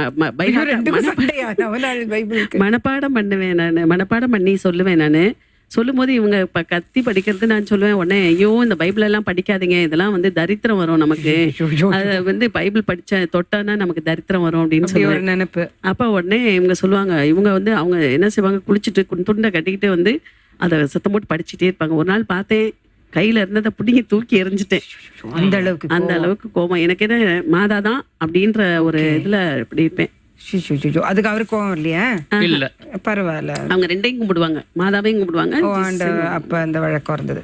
மனப்பாடம் பண்ணுவேன். நான் மனப்பாடம் பண்ணி சொல்லுவேன். நான் சொல்லும் போது இவங்க கத்தி படிக்கிறது நான் சொல்லுவேன். உடனே ஐயோ இந்த பைபிள் எல்லாம் படிக்காதீங்க, இதெல்லாம் வந்து தரித்திரம் வரும் நமக்கு, அத வந்து பைபிள் படிச்ச தொட்டானா நமக்கு தரித்திரம் வரும் அப்படின்னு சொல்லி நினைப்பு. அப்ப உடனே இவங்க சொல்லுவாங்க, இவங்க வந்து அவங்க என்ன செய்வாங்க, குளிச்சுட்டு துண்டை கட்டிக்கிட்டு வந்து அதை சத்தம் போட்டு படிச்சுட்டே இருப்பாங்க. ஒரு நாள் பார்த்தேன், கையில இருந்ததை பிடிங்கி தூக்கி எறிஞ்சிட்டேன். அந்த அளவுக்கு கோபம் எனக்கு. என்ன மாதாதான் அப்படின்ற ஒரு இதுல இப்படி இருப்பேன். அதுக்கு அவருக்கு கோபம் இல்லையா? இல்ல, பரவாயில்ல. அவங்க ரெண்டையும் கும்பிடுவாங்க, மாதாவையும் கும்பிடுவாங்க. அப்ப அந்த வழக்கம் இருந்தது.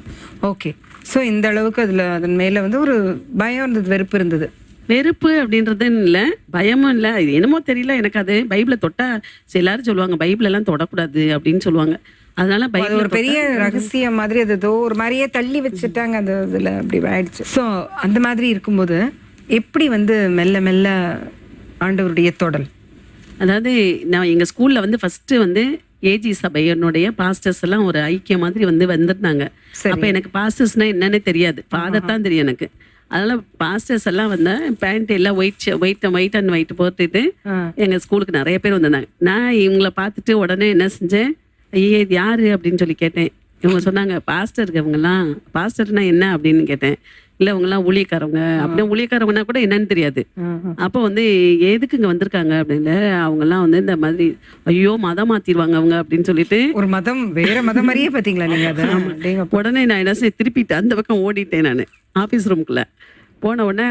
ஓகே. சோ இந்த அளவுக்கு அதுல அதன் மேல வந்து ஒரு பயம் இருந்தது, வெறுப்பு இருந்தது. வெறுப்பு அப்படின்றது இல்லை, பயமும் இல்லை, என்னமோ தெரியல எனக்கு. அது பைபிளை தொட்டா எல்லாரும் சொல்லுவாங்க பைபிள் எல்லாம் தொடக்கூடாது அப்படின்னு சொல்லுவாங்க. அதனால பைபிள் ஒரு பெரிய ரகசியம் மாதிரி அது ஏதோ ஒரு மாதிரியே தள்ளி வச்சுட்டாங்க அந்த இதுல, அப்படி ஆயிடுச்சு. ஸோ அந்த மாதிரி இருக்கும்போது எப்படி வந்து மெல்ல மெல்ல ஆண்டவருடைய தொடல்? அதாவது நான் எங்க ஸ்கூல்ல வந்து ஃபர்ஸ்ட் வந்து ஏஜி சபையனுடைய பாஸ்டர்ஸ் எல்லாம் ஒரு ஐக்கியம் மாதிரி வந்திருந்தாங்க. அப்ப எனக்கு பாஸ்டர்ஸ்னா என்னன்னே தெரியாது, ஃபாதர் தான் தெரியும் எனக்கு. அதனால பாஸ்டர்ஸ் எல்லாம் வந்து பேண்ட் எல்லாம் ஒயிட் அண்ட் ஒயிட் போட்டுட்டு எங்க ஸ்கூலுக்கு நிறைய பேர் வந்திருந்தாங்க. நான் இவங்களை பார்த்துட்டு உடனே என்ன செஞ்சேன், ஐயே இது யாரு அப்படின்னு சொல்லி கேட்டேன். இவங்க சொன்னாங்க பாஸ்டருக்கு. இவங்கெல்லாம் பாஸ்டர்னா என்ன அப்படின்னு கேட்டேன். இல்ல இவங்கெல்லாம் ஊழியக்காரவங்க. அப்படின்னா ஊழியக்காரவங்கன்னா கூட என்னன்னு தெரியாது. அப்போ வந்து எதுக்கு இங்க வந்திருக்காங்க அப்படின்னு, அவங்க எல்லாம் வந்து இந்த மாதிரி ஐயோ மதம் மாத்திடுவாங்க அவங்க அப்படின்னு சொல்லிட்டு, ஒரு மதம் வேற மதம் மாதிரியே பாத்தீங்களா நீங்க? உடனே நான் என்ன திருப்பிட்டு அந்த பக்கம் ஓடிட்டேன். நான் ஆபீஸ் ரூம்குள்ள போன உடனே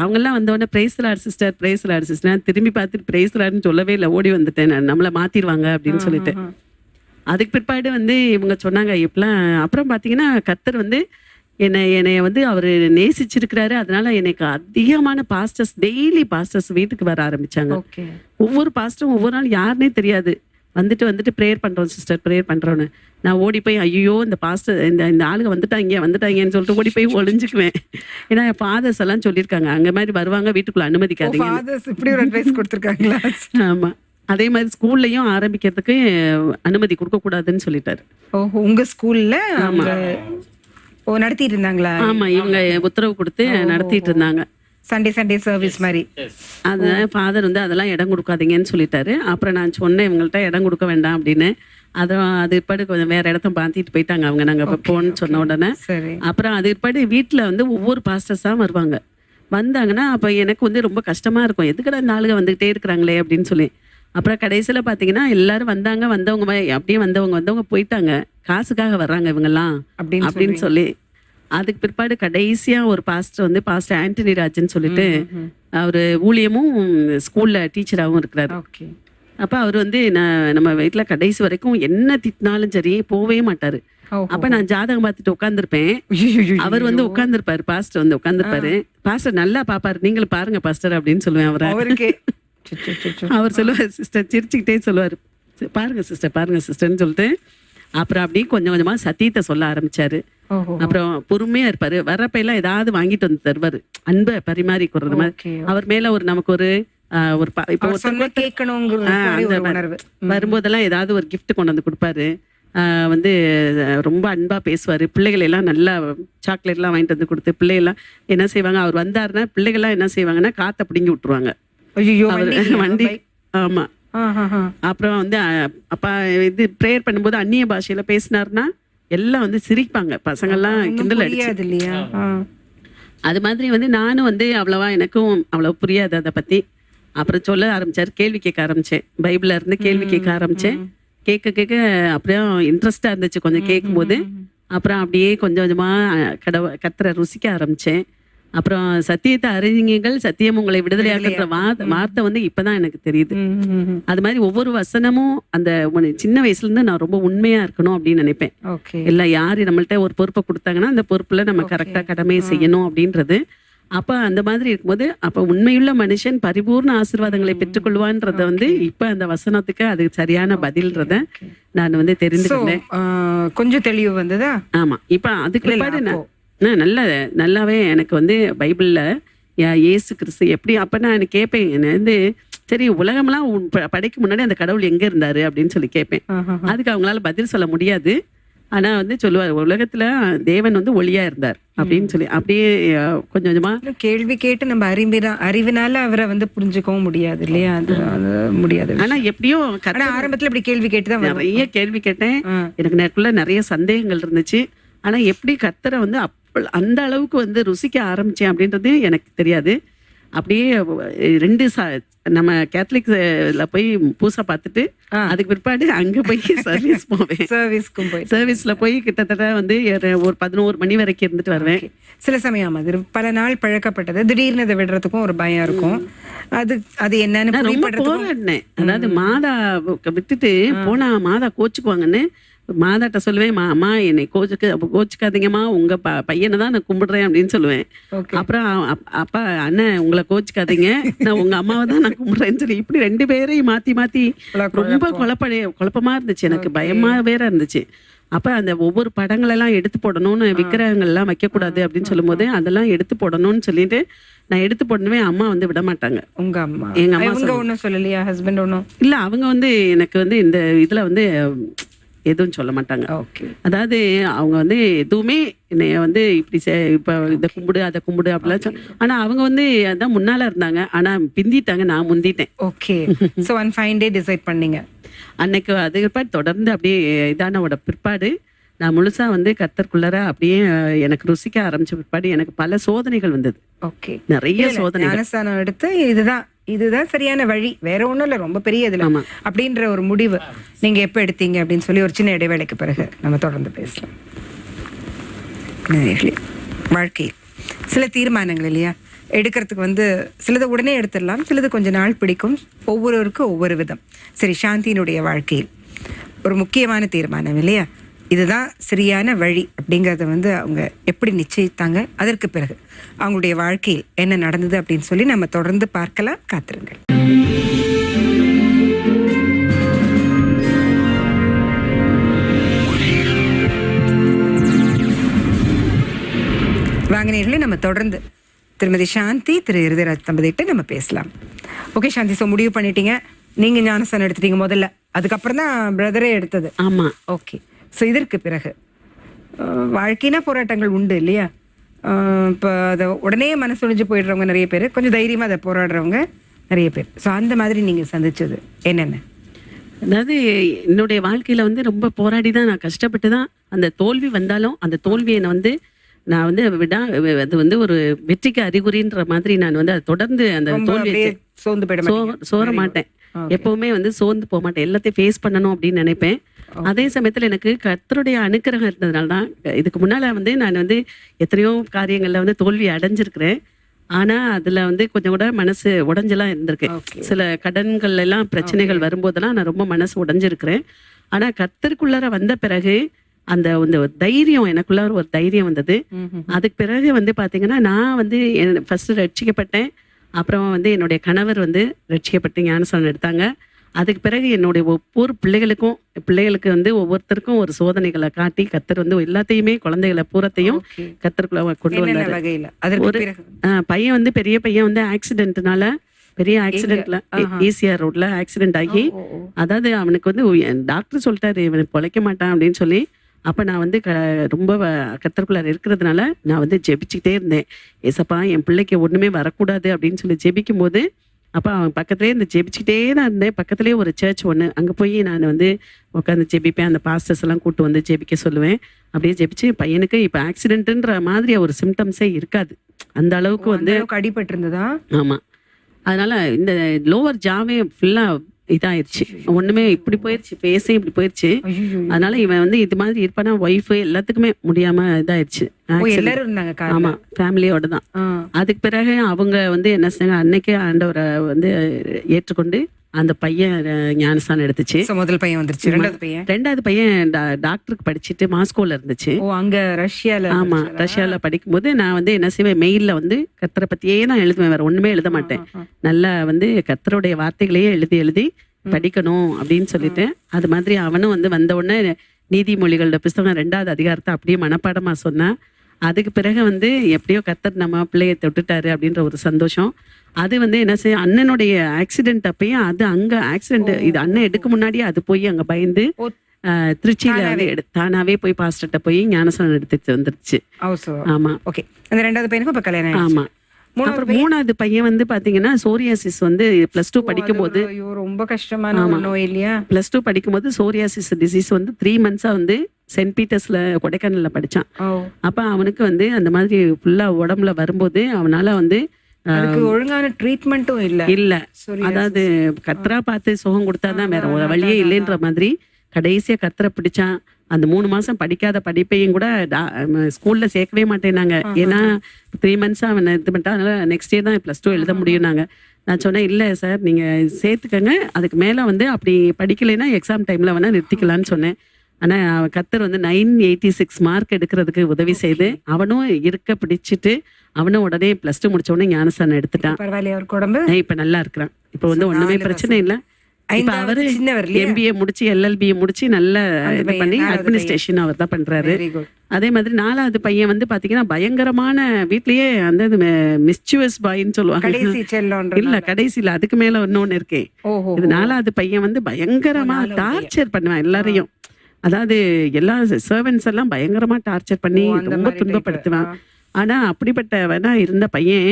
அவங்கெல்லாம் வந்த உடனே பிரைஸ் லார்ட் சிஸ்டர் திரும்பி பார்த்துட்டு பிரைஸ் லார்ட்னு சொல்லவே இல்லை, ஓடி வந்துட்டேன் நான். நம்மளை மாத்திடுவாங்க அப்படின்னு சொல்லிட்டு. அதுக்கு பிற்பாடு வந்து இவங்க சொன்னாங்க இப்பெல்லாம். அப்புறம் பார்த்தீங்கன்னா கர்த்தர் வந்து என்னைய வந்து அவர் நேசிச்சிருக்கிறாரு. அதனால எனக்கு அதிகமான பாஸ்டர்ஸ், டெய்லி பாஸ்டர்ஸ் வீட்டுக்கு வர ஆரம்பிச்சாங்க. ஒவ்வொரு பாஸ்டரும் ஒவ்வொரு நாள் யாருன்னே தெரியாது, வந்துட்டு ப்ரேயர் பண்றோம் சிஸ்டர், ப்ரேயர் பண்றோன்னு. நான் ஓடி போய் ஐயோ இந்த பாஸ்டர் இந்த ஆளுங்க வந்துட்டாங்கன்னு சொல்லிட்டு ஓடி போய் ஒளிஞ்சுக்குவேன். ஏன்னா ஃபாதர்ஸ் எல்லாம் சொல்லியிருக்காங்க அங்க மாதிரி வருவாங்க, வீட்டுக்குள்ள அனுமதிக்காதீங்க. ஆமா, அதே மாதிரி ஸ்கூல்லையும் ஆரம்பிக்கிறதுக்கு அனுமதி கொடுக்க கூடாதுன்னு சொல்லிட்டாரு. உங்க ஸ்கூல்ல நடத்திட்டு இருந்தாங்களா? ஆமா, இவங்க உத்தரவு கொடுத்து நடத்திட்டு இருந்தாங்க. சண்டே சர்வீஸ் மாதிரி. அதனால ஃபாதர் வந்து அதெல்லாம் இடம் கொடுக்காதீங்கன்னு சொல்லிட்டாரு. அப்புறம் நான் சொன்னேன் இவங்கள்ட்ட இடம் கொடுக்க வேண்டாம் அப்படின்னு. அது இப்பாடு கொஞ்சம் வேற இடத்த மாத்திட்டு போயிட்டாங்க அவங்க. நாங்க போன்னு சொன்ன உடனே அப்புறம் அது இப்பாடு வீட்டுல வந்து ஒவ்வொரு பாஸ்டர்ஸா வருவாங்க. வந்தாங்கன்னா அப்ப எனக்கு வந்து ரொம்ப கஷ்டமா இருக்கும், எதுக்கடா இந்த ஆளுங்க வந்துகிட்டே இருக்கிறாங்களே அப்படின்னு சொல்லி. அப்புறம் கடைசியில பாத்தீங்கன்னா எல்லாரும் வந்தவங்க அப்படியே வந்தவங்க போயிட்டாங்க, காசுக்காக வர்றாங்க இவங்கெல்லாம் அப்படின்னு சொல்லி. அதுக்கு பிற்பாடு கடைசியா ஒரு பாஸ்டர் வந்து பாஸ்டர் ஆண்டனி ராஜன் சொல்லிட்டு அவரு ஊழியமும் ஸ்கூல்ல டீச்சராகவும் இருக்கிறாரு. அப்ப அவர் வந்து நம்ம வீட்டுல கடைசி வரைக்கும் என்ன திட்டினாலும் சரி போவே மாட்டாரு. அப்ப நான் ஜாதகம் பார்த்துட்டு உட்காந்துருப்பேன், அவர் வந்து உட்காந்துருப்பாரு, பாஸ்டர் வந்து உட்காந்துருப்பாரு. பாஸ்டர் நல்லா பாப்பாரு, நீங்களும் பாருங்க பாஸ்டர் அப்படின்னு சொல்லுவேன் அவரை. அவர் சொல்லுவார் சிஸ்டர், சிரிச்சுக்கிட்டே சொல்லுவார், பாருங்க சிஸ்டர்ன்னு சொல்லிட்டு. அப்புறம் அப்படியே கொஞ்சம் கொஞ்சமா சத்தியத்தை சொல்ல ஆரம்பிச்சாரு. அப்புறம் பொறுமையா இருப்பாரு, வர்றப்ப எல்லாம் ஏதாவது வாங்கிட்டு வந்து தருவாரு, அன்பை பரிமாறி கொடுறது மாதிரி. அவர் மேல நமக்கு ஒரு வரும்போதெல்லாம் ஏதாவது ஒரு கிஃப்ட் கொண்டு வந்து கொடுப்பாரு. வந்து ரொம்ப அன்பா பேசுவாரு. பிள்ளைகள் எல்லாம் நல்லா சாக்லேட் எல்லாம் வாங்கிட்டு வந்து கொடுத்து பிள்ளைகள்லாம் என்ன செய்வாங்க, அவர் வந்தாருன்னா பிள்ளைகள்லாம் என்ன செய்வாங்கன்னா காத்த பிடுங்கி விட்டுருவாங்க வண்டி. ஆமா. அப்புறம் வந்து அப்பா இது ப்ரேயர் பண்ணும்போது அந்நிய பாஷையில பேசினாருன்னா எல்லாம் வந்து சிரிப்பாங்க பசங்கள்லாம், கிண்டல் அடிச்சது இல்லையா. அது மாதிரி வந்து நானும் வந்து அவ்வளவா எனக்கும் அவ்வளவு புரியாது அதை பத்தி. அப்புறம் சொல்ல ஆரம்பிச்சாரு, கேள்வி கேட்க ஆரம்பிச்சேன், பைபிள்ல இருந்து கேள்வி கேட்க ஆரம்பிச்சேன். கேட்க அப்புறம் இன்ட்ரெஸ்டா இருந்துச்சு கொஞ்சம் கேட்கும் போது. அப்புறம் அப்படியே கொஞ்சம் கொஞ்சமா கர்த்தரை ருசிக்க ஆரம்பிச்சேன். அப்புறம் சத்தியத்தை அறிஞர்கள் சத்தியம் உங்களை விடுதலையாக்குற வார்த்தை வந்து இப்பதான் எனக்கு தெரியுது. அது மாதிரி ஒவ்வொரு வசனமும் அந்த சின்ன வயசுல இருந்து நான் ரொம்ப உண்மையா இருக்கணும் அப்படின்னு நினைப்பேன். இல்ல யாரு நம்மள்ட்ட ஒரு பொறுப்பை கொடுத்தாங்கன்னா அந்த பொறுப்புல நம்ம கரெக்டா கடமையை செய்யணும் அப்படின்றது. அப்ப அந்த மாதிரி இருக்கும்போது அப்ப உண்மையுள்ள மனுஷன் பரிபூர்ண ஆசீர்வாதங்களை பெற்றுக்கொள்வான்றத வந்து இப்ப அந்த வசனத்துக்கு அது சரியான பதில்ன்றத நான் வந்து தெரிந்துக்கிட்டேன். கொஞ்சம் தெளிவு வந்ததா? ஆமா. இப்ப அதுக்கு நல்லாவே எனக்கு வந்து பைபிள்ல இயேசு கிறிஸ்து எப்படி, அப்ப நான் எனக்கு கேட்பேன், வந்து சரி உலகம்லாம் படைக்கு முன்னாடி அந்த கடவுள் எங்க இருந்தாரு அப்படின்னு சொல்லி கேட்பேன். அதுக்கு அவங்களால பதில் சொல்ல முடியாது. ஆனா வந்து சொல்லுவார், உலகத்துல தேவன் வந்து ஒளியா இருந்தார் அப்படின்னு சொல்லி. அப்படியே கொஞ்சம் கொஞ்சமா கேள்வி கேட்டு நம்ம அறிவினால அவரை வந்து புரிஞ்சுக்கவும் முடியாது இல்லையா, அது முடியாது. ஆனா எப்படியோ ஆரம்பத்துல இப்படி கேள்வி கேட்டுதான் நிறைய கேள்வி கேட்டேன், எனக்கு எனக்குள்ள நிறைய சந்தேகங்கள் இருந்துச்சு. ஆனா எப்படி கர்த்தரை வந்து அந்த அளவுக்கு வந்து ருசிக்க ஆரம்பிச்சேன் அப்படின்றது எனக்கு தெரியாது. அப்படியே நம்ம கேத்தலிக்ல போய் பூசை பார்த்துட்டு அதுக்கு பிற்பாடு அங்க போய் சர்வீஸ்ல போய் கிட்டத்தட்ட வந்து ஒரு 11 மணி வரைக்கும் இருந்துட்டு வருவேன். சில சமயம் அது பல நாள் பழக்கப்பட்டது, திடீர்னு அதை விடுறதுக்கும் ஒரு பயம் இருக்கும். அது என்னன்னு ரொம்ப போராடினேன். அதாவது மாதா விட்டுட்டு போனா மாதா கோச்சுக்குவாங்கன்னு மாதாட்ட சொல்லுவேன், அம்மா என்னை கோச்சுக்காதீங்கம்மா, உங்க பையனை தான் நான் கும்பிடுறேன் அப்படின்னு சொல்லுவேன். அப்புறம் அப்பா அண்ணன் உங்களை கோச்சுக்காதீங்க, நான் உங்க அம்மாவை தான் நான் கும்பிடுறேன்னு சொல்லி இப்படி 2 பேரையும் மாத்தி ரொம்ப குழப்பமா இருந்துச்சு, எனக்கு பயமா வேற இருந்துச்சு. அப்ப அந்த ஒவ்வொரு படங்கள் எல்லாம் எடுத்து போடணும்னு, விக்கிரகங்கள் எல்லாம் வைக்க கூடாது அப்படின்னு சொல்லும் போது அதெல்லாம் எடுத்து போடணும்னு சொல்லிட்டு நான் எடுத்து போடணுமே, அம்மா வந்து விட மாட்டாங்க. உங்க அம்மா? எங்க அம்மா ஒன்னும் சொல்லலையா? ஹஸ்பண்ட் ஒன்னும் இல்ல? அவங்க வந்து எனக்கு வந்து இந்த இதுல வந்து எதுவும் சொல்ல மாட்டாங்க. அதாவது அவங்க வந்து எதுவுமே என்னைய வந்து இப்படி இப்ப இதை கும்பிடு அதை கும்பிடு அப்படிலாம். ஆனா அவங்க வந்து அதான் முன்னால இருந்தாங்க, ஆனா பிந்திட்டாங்க, நான் முந்திட்டேன். Okay. So one fine day decide பண்ணீங்க அன்னைக்கு. அதுக்கு தொடர்ந்து அப்படியே இதானோட பிற்பாடு நான் முழுசா வந்து கர்த்தருக்குள்ளார அப்படியே எனக்கு ருசிக்க ஆரம்பிச்ச பிற்பாடு எனக்கு பல சோதனைகள் வந்தது. ஓகே. நிறைய சோதனைகள் எடுத்து இதுதான் சரியான வழி, வேற ஒண்ணும் இல்ல, ரொம்ப பெரிய இதுல அப்படின்ற ஒரு முடிவு நீங்க எப்ப எடுத்தீங்க அப்படின்னு சொல்லி ஒரு சின்ன இடைவேளைக்கு பிறகு நம்ம தொடர்ந்து பேசலாம். வாழ்க்கையில் சில தீர்மானங்கள் இல்லையா எடுக்கிறதுக்கு வந்து சிலது உடனே எடுத்துடலாம், சிலது கொஞ்ச நாள் பிடிக்கும், ஒவ்வொருவருக்கும் ஒவ்வொரு விதம். சரி, சாந்தியினுடைய வாழ்க்கையில் ஒரு முக்கியமான தீர்மானம் இல்லையா? இதுதான் சரியான வழி அப்படிங்கிறத வந்து அவங்க எப்படி நிச்சயித்தாங்க, அதற்கு பிறகு அவங்களுடைய வாழ்க்கையில் என்ன நடந்தது அப்படின்னு சொல்லி நம்ம தொடர்ந்து பார்க்கலாம். காத்திருங்கள். வாங்கினீர்களே, நம்ம தொடர்ந்து திருமதி சாந்தி திரு இருதயராஜ் தம்பதிகிட்ட நம்ம பேசலாம். ஓகே சாந்தி, ஸோ முடிவு பண்ணிட்டீங்க, நீங்க ஞானஸ்தானம் எடுத்துட்டீங்க முதல்ல, அதுக்கப்புறம் தான் பிரதரே எடுத்தது. ஆமா. ஓகே, ஸோ இதற்கு பிறகு வாழ்க்கைனா போராட்டங்கள் உண்டு இல்லையா? இப்போ அதை உடனே மனசொழிஞ்சு போயிடுறவங்க நிறைய பேர், கொஞ்சம் தைரியமாக அதை போராடுறவங்க நிறைய பேர். ஸோ அந்த மாதிரி நீங்கள் சந்திச்சது என்னென்ன? அதாவது என்னுடைய வாழ்க்கையில வந்து ரொம்ப போராடி தான், நான் கஷ்டப்பட்டு தான், அந்த தோல்வி வந்தாலும் அந்த தோல்வியை நான் வந்து அது வந்து ஒரு வெற்றிக்கு அறிகுறின்ற மாதிரி நான் வந்து அதை தொடர்ந்து அந்த தோல்வியை சோர மாட்டேன். எப்பவுமே வந்து சோர்ந்து போக மாட்டேன், எல்லாத்தையும் ஃபேஸ் பண்ணணும் அப்படின்னு நினைப்பேன். அதே சமயத்துல எனக்கு கர்த்தருடைய அனுக்கிரகம் இருந்ததுனால தான், இதுக்கு முன்னால வந்து நான் வந்து எத்தனையோ காரியங்கள்ல வந்து தோல்வி அடைஞ்சிருக்கிறேன். ஆனா அதுல வந்து கொஞ்சம் கூட மனசு உடைஞ்செல்லாம் இருந்திருக்கேன். சில கடன்கள் எல்லாம் பிரச்சனைகள் வரும்போதெல்லாம் நான் ரொம்ப மனசு உடைஞ்சிருக்கிறேன். ஆனா கர்த்தருக்குள்ளார வந்த பிறகு அந்த தைரியம், எனக்குள்ள ஒரு தைரியம் வந்தது. அதுக்கு பிறகு வந்து பாத்தீங்கன்னா, நான் வந்து ஃபர்ஸ்ட் ரட்சிக்கப்பட்டேன். அப்புறம் வந்து என்னுடைய கணவர் வந்து ரட்சிக்கப்பட்டு ஞானஸ்தானம் எடுத்தாங்க. அதுக்கு பிறகு என்னுடைய ஒவ்வொரு பிள்ளைகளுக்கு வந்து ஒவ்வொருத்தருக்கும் ஒரு சோதனைகளை காட்டி கர்த்தர் வந்து எல்லாத்தையுமே, குழந்தைகளை பூரத்தையும் கர்த்தருக்குள்ள கொண்டு வந்தாரு. ஒரு பையன் வந்து பெரிய பையன் வந்து பெரிய ஆக்சிடென்ட்ல ஈசிஆர் ரோட்ல ஆக்சிடென்ட் ஆகி, அதாவது அவனுக்கு வந்து டாக்டர் சொல்லிட்டாரு இவனுக்கு பொழைக்க மாட்டான் அப்படின்னு சொல்லி. அப்ப நான் வந்து ரொம்ப கர்த்தருக்குள்ளார இருக்கிறதுனால நான் வந்து ஜெபிச்சுக்கிட்டே இருந்தேன். ஏசப்பா என் பிள்ளைக்கு ஒண்ணுமே வரக்கூடாது அப்படின்னு சொல்லி ஜெபிக்கும் போது, அப்ப அவன் பக்கத்துலேயே இந்த ஜெபிச்சுக்கிட்டே தான் இருந்தேன். பக்கத்துலேயே ஒரு சர்ச் ஒன்று, அங்கே போய் நான் வந்து உட்காந்து ஜெபிப்பேன். அந்த பாஸ்டர்ஸ் எல்லாம் கூட்டு வந்து ஜெபிக்க சொல்லுவேன். அப்படியே ஜெபிச்சு பையனுக்கு இப்போ ஆக்சிடென்ட்ன்ற மாதிரி ஒரு சிம்டம்ஸே இருக்காது. அந்த அளவுக்கு வந்து அடிபட்டு இருந்ததா? ஆமா. அதனால இந்த லோவர் ஜாவே ஃபுல்லா இதாயிருச்சு, ஒண்ணுமே இப்படி போயிருச்சு, ஃபேஸே இப்படி போயிருச்சு. அதனால இவன் வந்து இது மாதிரி இருப்பானா, ஒய்ஃப் எல்லாத்துக்குமே முடியாம இதாயிருச்சு. ஆமா, ஃபேமிலியோட தான். அதுக்கு பிறகு அவங்க வந்து என்ன செஞ்சாங்க, அன்னைக்கே ஆண்டவரை வந்து ஏற்றுக்கொண்டு அந்த பையன் ஞானஸ்தானம் எடுத்துச்சு. முதல் பையன் வந்துருச்சு. ரெண்டாவது பையன் டாக்டருக்கு படிச்சுட்டு மாஸ்கோல இருந்துச்சு. அங்க ரஷ்யால. ஆமா, ரஷ்யால படிக்கும்போது நான் வந்து என்ன செய்வேன், மெயில்ல வந்து கர்த்தரை பத்தியே நான் எழுதுவேன், வேற ஒண்ணுமே எழுத மாட்டேன். நல்லா வந்து கர்த்தருடைய வார்த்தைகளையே எழுதி படிக்கணும் அப்படின்னு சொல்லிட்டு, அது மாதிரி அவனும் வந்து வந்த உடனே நீதிமொழிகளோட புஸ்தகம் 2வது அதிகாரத்தை அப்படியே மனப்பாடமா சொன்னா. அதுக்கு பிறகு வந்து எப்படியோ கர்த்தர் நம்ம பிள்ளைய தொட்டுட்டாரு அப்படின்ற ஒரு சந்தோஷம். அது வந்து என்ன செய்ய, அண்ணனுடைய ஆக்சிடென்ட் அப்பயும் அது அங்க ஆக்சிடென்ட், இது அண்ணன் எடுக்க முன்னாடியே அது போய் அங்க பயந்து திருச்சியில தானாவே போய் பாஸ்டர்ட்ட போய் ஞானஸ்தானம் எடுத்துட்டு வந்துருச்சு. ஆமா. ஓகே, அந்த 2வது பையனுக்கும் இப்ப கல்யாணம். ஆமா. அப்புறம் 3வது பையன் வந்து பாத்தீங்கன்னா சோரியாசிஸ் வந்து +2 படிக்கும் போது, ரொம்ப கஷ்டமான நோய் இல்லையா? +2 படிக்கும் போது சோரியாசிஸ் டிசீஸ் வந்து 3 மந்த்ஸா வந்து சென்ட் பீட்டர்ஸ்ல கொடைக்கானல்ல படிச்சான். அப்ப அவனுக்கு வந்து அந்த மாதிரி ஃபுல்லா உடம்புல வரும்போது அவனால வந்து ஒழுங்கான ட்ரீட்மெண்ட்டும் இல்ல. அதாவது கர்த்தரா பார்த்து சுகம் கொடுத்தாதான் வேற ஒரு வழியே இல்லைன்ற மாதிரி கடைசியா கர்த்தரை பிடிச்சான். அந்த 3 மாசம் படிக்காத படிப்பையும் கூட ஸ்கூல்ல சேர்க்கவே மாட்டேனாங்க. ஏன்னா 3 மந்த்ஸா அவன் இது பண்ணிட்டா, அதனால நெக்ஸ்ட் இயர் தான் +2 எழுத முடியும். நான் சொன்னேன், இல்லை சார் நீங்க சேர்த்துக்கங்க, அதுக்கு மேல வந்து அப்படி படிக்கலைன்னா எக்ஸாம் டைம்ல வேணா நிறுத்திக்கலான்னு சொன்னேன். ஆனா கர்த்தர் வந்து 986 மார்க் எடுக்கிறதுக்கு உதவி செய்து அவனும் இருக்க பிடிச்சிட்டு அவனும் உடனே +2 முடிச்ச உடனே ஞானஸ்தானம் எடுத்துட்டான். இப்ப நல்லா இருக்கிறான். இப்ப வந்து ஒண்ணுமே பிரச்சனை இல்லை. இப்ப அவரு MBA முடிச்சு LLB முடிச்சு நல்ல இது பண்ணி அட்மினிஸ்ட்ரேஷன் அவர் தான் பண்றாரு. அதே மாதிரி 4வது பையன் வந்து பாத்தீங்கன்னா பயங்கரமான, வீட்லயே அந்த மிஸ்சுவஸ் பாய்ன்னு சொல்லுவாங்க இல்ல, கடைசியில அதுக்கு மேல இன்னொன்னு இருக்கேன். இது 4வது பையன் வந்து பயங்கரமா டார்ச்சர் பண்ணுவான் எல்லாரையும். அதாவது எல்லா சர்வன்ஸ் எல்லாம் பயங்கரமா டார்ச்சர் பண்ணி ரொம்ப துன்பப்படுத்துவான். ஆனா அப்படிப்பட்டவனா இருந்த பையன்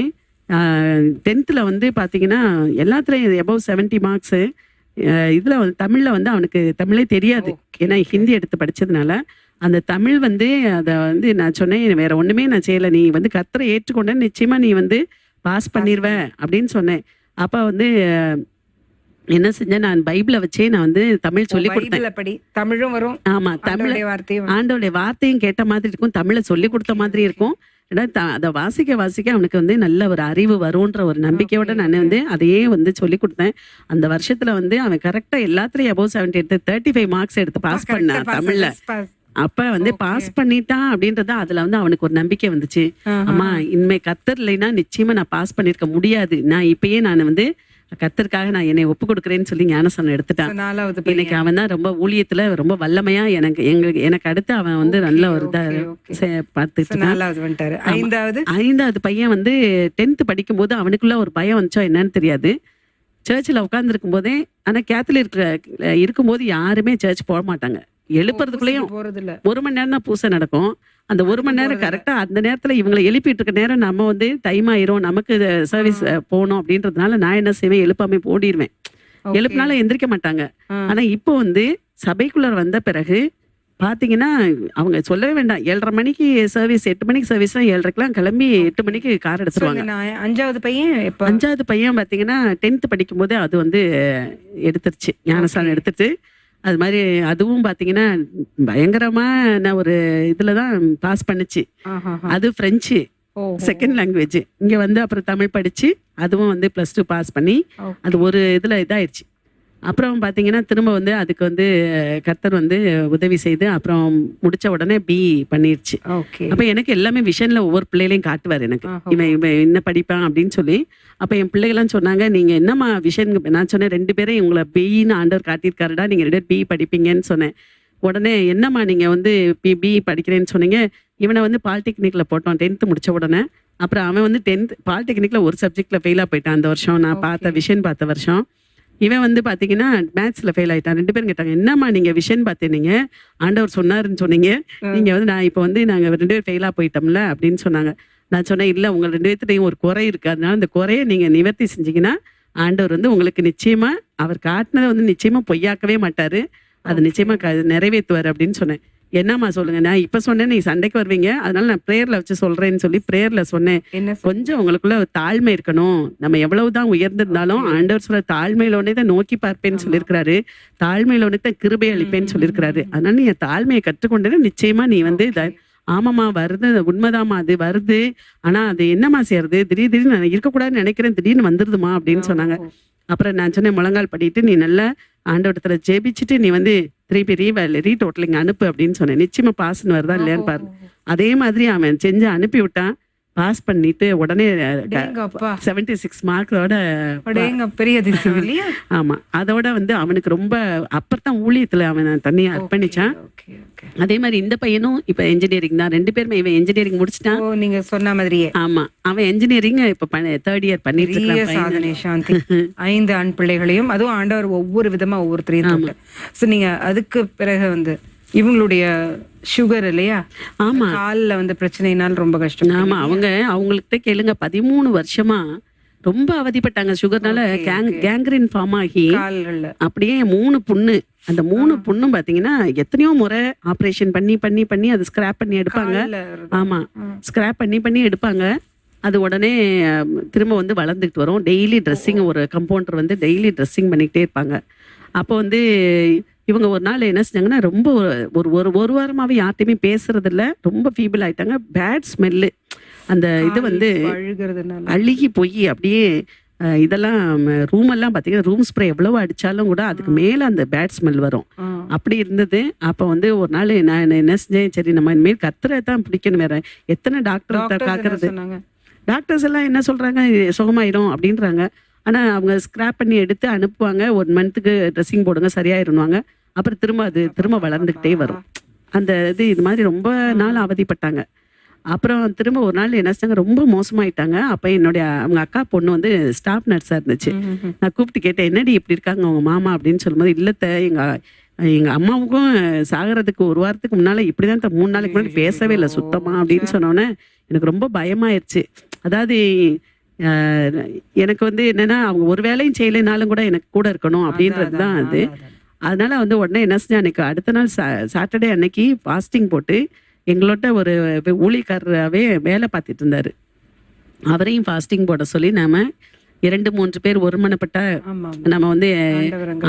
10th வந்து பாத்தீங்கன்னா எல்லாத்துலயும் above 70 மார்க்ஸ். இதுல வந்து தமிழ்ல வந்து அவனுக்கு தமிழே தெரியாது, ஏன்னா ஹிந்தி எடுத்து படிச்சதுனால. அந்த தமிழ் வந்து அதை வந்து நான் சொன்னேன், வேற ஒண்ணுமே நான் செய்யல, நீ வந்து கர்த்தரை ஏற்றுக்கொண்ட நிச்சயமா நீ வந்து பாஸ் பண்ணிடுவ அப்படின்னு சொன்னேன். அப்ப வந்து என்ன செஞ்சேன், நான் பைபிளை வச்சே நான் வந்து தமிழ் சொல்லி கொடுத்தேன். தமிழும் வரும். ஆமா, தமிழ் ஆண்டோடைய வார்த்தையும் கேட்ட மாதிரி இருக்கும், தமிழை சொல்லி கொடுத்த மாதிரி இருக்கும். அதை வாசிக்க வாசிக்க அவனுக்கு வந்து நல்ல ஒரு அறிவு வரும்ன்ற ஒரு நம்பிக்கையோட நான் வந்து அதையே வந்து சொல்லி கொடுத்தேன். அந்த வருஷத்துல வந்து அவன் கரெக்டா எல்லாத்துலயும் above 70 எடுத்து 35 மார்க்ஸ் எடுத்து பாஸ் பண்ணான் தமிழ்ல. அப்ப வந்து பாஸ் பண்ணிட்டான் அப்படின்றத அதுல வந்து அவனுக்கு ஒரு நம்பிக்கை வந்துச்சு. அம்மா இனிமே கத்தர் இல்லைன்னா நிச்சயமா நான் பாஸ் பண்ணிருக்க முடியாது, நான் இப்பயே நான் வந்து கத்தருக்காக நான் என்னை ஒப்பு கொடுக்குறேன்னு சொல்லி ஞானஸ்தானம் எடுத்துட்டான். இன்னைக்கு அவன் தான் ரொம்ப ஊழியத்துல ரொம்ப வல்லமையா எனக்கு அடுத்து அவன் வந்து நல்ல ஒரு பார்த்துட்டு. ஐந்தாவது பையன் வந்து 10th படிக்கும் போது அவனுக்குள்ள ஒரு பயம் வந்துச்சோ என்னன்னு தெரியாது. சர்ச்சில் உட்கார்ந்துருக்கும் போதே, ஆனா கேத்தலிக் இருக்கும்போது யாருமே சர்ச் போக மாட்டாங்க. எழுப்புறதுக்குள்ளேயும் 1 மணி நேரம் தான் பூசை நடக்கும். அந்த 1 மணி நேரம் கரெக்டா அந்த நேரத்துல இவங்களை எழுப்பிட்டு இருக்க நேரம் நம்ம வந்து டைம் ஆயிரும், நமக்கு சர்வீஸ் போகணும் அப்படின்றதுனால நான் என்ன செய்வேன், எழுப்பாமே ஓடிடுவேன். எழுப்பினாலும் எந்திரிக்க மாட்டாங்க. ஆனா இப்போ வந்து சபைக்குள்ள வந்த பிறகு பாத்தீங்கன்னா அவங்க சொல்லவே வேண்டாம். 7:30 மணிக்கு சர்வீஸ், 8 மணிக்கு சர்வீஸ், 7:30க்கெல்லாம் கிளம்பி 8 மணிக்கு கார் எடுத்துருவாங்க. 5வது பையன் பாத்தீங்கன்னா 10th படிக்கும் போது அது வந்து எடுத்துருச்சு, ஞானஸ்தானம் எடுத்துட்டு. அது மாதிரி அதுவும் பாத்தீங்கன்னா பயங்கரமான ஒரு இதுலதான் பாஸ் பண்ணுச்சு. அது பிரெஞ்சு செகண்ட் லாங்குவேஜ். இங்க வந்து அப்புறம் தமிழ் படிச்சு அதுவும் வந்து +2 பாஸ் பண்ணி அது ஒரு இதுல இதாயிடுச்சு. அப்புறம் பாத்தீங்கன்னா திரும்ப வந்து அதுக்கு வந்து கர்த்தர் வந்து உதவி செய்து அப்புறம் முடிச்ச உடனே பி பண்ணிருச்சு. அப்ப எனக்கு எல்லாமே விஷன்ல ஒவ்வொரு பிள்ளைகளையும் காட்டுவார் எனக்கு, இவன் என்ன படிப்பான் அப்படின்னு சொல்லி. அப்ப என் பிள்ளைகள்லாம் சொன்னாங்க, நீங்க என்னம்மா விஷன்? நான் சொன்னேன் 2 பேரும் உங்களை பின்னு ஆண்டவர் காட்டியிருக்காருடா, நீங்க 2 பேரும் பி படிப்பீங்கன்னு சொன்னேன். உடனே என்னம்மா நீங்க வந்து பி படிக்கிறேன்னு சொன்னீங்க? இவனை வந்து பாலிடெக்னிக்ல போட்டோம் 10th முடிச்ச உடனே. அப்புறம் அவன் வந்து 10th பாலிடெக்னிக்ல ஒரு சப்ஜெக்ட்ல ஃபெயிலா போயிட்டான் அந்த வருஷம், நான் பார்த்த விஷன் பார்த்த வருஷம். இவன் வந்து பாத்தீங்கன்னா மேத்ஸ்ல ஃபெயில் ஆயிட்டான். 2 பேரும் கேட்டாங்க, என்னம்மா நீங்க விஷன் பார்த்தீங்க, ஆண்டவர் சொன்னாருன்னு சொன்னீங்க, நீங்க வந்து நான் இப்போ வந்து நாங்க 2 பேரும் ஃபெயிலா போயிட்டோம்ல அப்படின்னு சொன்னாங்க. நான் சொன்னேன், இல்ல உங்க 2 பேர்த்துலையும் ஒரு குறை இருக்கு, அதனால அந்த குறையை நீங்க நிவர்த்தி செஞ்சீங்கன்னா ஆண்டவர் வந்து உங்களுக்கு நிச்சயமா அவர் காட்டினதை வந்து நிச்சயமா பொய்யாக்கவே மாட்டாரு, அது நிச்சயமா நிறைவேற்றுவார் அப்படின்னு சொன்னேன். என்னம்மா சொல்லுங்க? நான் இப்ப சொன்னேன் நீ சண்டைக்கு வருவீங்க, அதனால நான் பிரேயர்ல வச்சு சொல்றேன்னு சொல்லி பிரேயர்ல சொன்னேன். கொஞ்சம் உங்களுக்குள்ள தாழ்மை இருக்கணும், நம்ம எவ்வளவுதான் உயர்ந்திருந்தாலும் ஆண்டவர் சொல்ல தாழ்மையிலோனே தான் நோக்கி பார்ப்பேன்னு சொல்லியிருக்கிறாரு, தாழ்மையிலோனே தான் கிருபை அளிப்பேன்னு சொல்லியிருக்கிறாரு. அதனால நீ தாழ்மையை கற்றுக்கொண்டேன்னா நிச்சயமா நீ வந்து ஆமாமா வருது, உண்மைதாமா அது வருது, ஆனா அது என்னமா செய்யறது, திடீர்னு நான் இருக்கக்கூடாதுன்னு நினைக்கிறேன், திடீர்னு வந்துருதுமா அப்படின்னு சொன்னாங்க. அப்புறம் நான் சொன்னேன், முழங்கால் படிட்டு நீ நல்லா ஆண்டவரத்துல ஜெபிச்சுட்டு நீ வந்து திருப்பி ரீடோட்டலிங் அனுப்பு அப்படின்னு சொன்னேன். நிச்சயமா பாஸ்ன்னு வருதா இல்லையான்னு பாரு. அதே மாதிரி அவன் செஞ்சு அனுப்பி விட்டான். பாஸ் பண்ணிட்டு உடனே 76 மார்க்கோட பெரிய அதிசயம் இல்லையா? ஆமா, அதோட வந்து அவனுக்கு ரொம்ப அப்பதான் ஊழியத்துல அவன் தண்ணியை அர்ப்பணிச்சான். அதே மாதிரி இந்த பையனும் இப்ப என்ஜினியரிங் தான், 2 பேருமே. இவன் என்ஜினியரிங் முடிச்சிட்டான் நீங்க சொன்ன மாதிரியே. ஆமா, அவன் என்ஜினியரிங் இப்ப 3rd இயர் பண்ணிட்டு இருக்கான். 5 ஆண் பிள்ளைகளையும், அதுவும் ஆண்டவர் ஒவ்வொரு விதமா ஒவ்வொருத்தரையும். நீங்க அதுக்கு பிறகு வந்து இவங்களுடைய சுகர் இல்லையா? ஆமா, கால்ல வந்து பிரச்சனைனால ரொம்ப கஷ்டம். ஆமா, அவங்கள்ட்ட கேளுங்க, 13 வருஷமா ரொம்ப அவதிப்பட்டாங்க சுகர்னால. கேங்க்ரின் ஃபார்ம் ஆகி அப்படியே 3 புண்ணு. அந்த 3 புண்ணும் பாத்தீங்கன்னா எத்தனையோ முறை ஆபரேஷன் பண்ணி பண்ணி பண்ணி அது ஸ்கிராப் பண்ணி எடுப்பாங்க. ஆமா, ஸ்கிராப் பண்ணி பண்ணி எடுப்பாங்க. அது உடனே திரும்ப வந்து வளர்ந்துட்டு வரும். டெய்லி ட்ரெஸ்ஸிங், ஒரு கம்பவுண்டர் வந்து டெய்லி ட்ரெஸ்ஸிங் பண்ணிக்கிட்டே இருப்பாங்க. அப்போ வந்து இவங்க ஒரு நாள் என்ன செஞ்சாங்கன்னா, ரொம்ப ஒரு வாரமாவே யார்ட்டையுமே பேசுறது இல்ல, ரொம்ப ஃபீபிள் ஆயிட்டாங்க. பேட் ஸ்மெல்லு, அந்த இது வந்து அழுகி போய் அப்படியே இதெல்லாம் ரூம் எல்லாம் பாத்தீங்கன்னா ரூம் ஸ்ப்ரே எவ்வளவு அடிச்சாலும் கூட அதுக்கு மேல அந்த பேட் ஸ்மெல் வரும். அப்படி இருந்தது. அப்ப வந்து ஒரு நாள் நான் என்ன செஞ்சேன், சரி நம்ம இனிமேல் கத்துரை தான் பிடிக்கணும், வேற எத்தனை டாக்டர் காக்குறது. டாக்டர்ஸ் எல்லாம் என்ன சொல்றாங்க, சுகமாயிரும் அப்படின்றாங்க. ஆனா அவங்க ஸ்கிராப் பண்ணி எடுத்து அனுப்புவாங்க, 1 மந்த்துக்கு ட்ரெஸ்ஸிங் போடுங்க சரியாயிருவாங்க. அப்புறம் திரும்ப வளர்ந்துக்கிட்டே வரும் அந்த இது மாதிரி ரொம்ப நாள் அவதிப்பட்டாங்க. அப்புறம் திரும்ப ஒரு நாள் என்ன செஞ்சாங்க, ரொம்ப மோசமாயிட்டாங்க. அப்ப அவங்க அக்கா பொண்ணு வந்து ஸ்டாஃப் நர்ஸா இருந்துச்சு. நான் கூப்பிட்டு கேட்டேன், என்னடி இப்படி இருக்காங்க உங்க மாமா அப்படின்னு சொல்லும்போது, இல்லத்த எங்க அம்மாவுக்கும் சாகிறதுக்கு 1 வாரத்துக்கு முன்னால இப்படிதான் 3 நாளைக்கு முன்னாடி பேசவே இல்லை சுத்தமா அப்படின்னு சொன்னோன்னே எனக்கு ரொம்ப பயமாயிருச்சு. அதாவது எனக்கு வந்து என்னன்னா, அவங்க ஒரு வேலையும் செய்யலைனாலும் கூட எனக்கு கூட இருக்கணும் அப்படின்றதுதான் அது. அதனால வந்து உடனே என்ன செஞ்சேன், அன்னைக்கு அடுத்த நாள் சாட்டர்டே அன்னைக்கு ஃபாஸ்டிங் போட்டு எங்களோட ஒரு ஊழியக்காரராகவே வேலை பார்த்துட்டு இருந்தாரு. அவரையும் ஃபாஸ்டிங் போட சொல்லி நாம 2-3 பேர் ஒருமனப்பட்ட நம்ம வந்து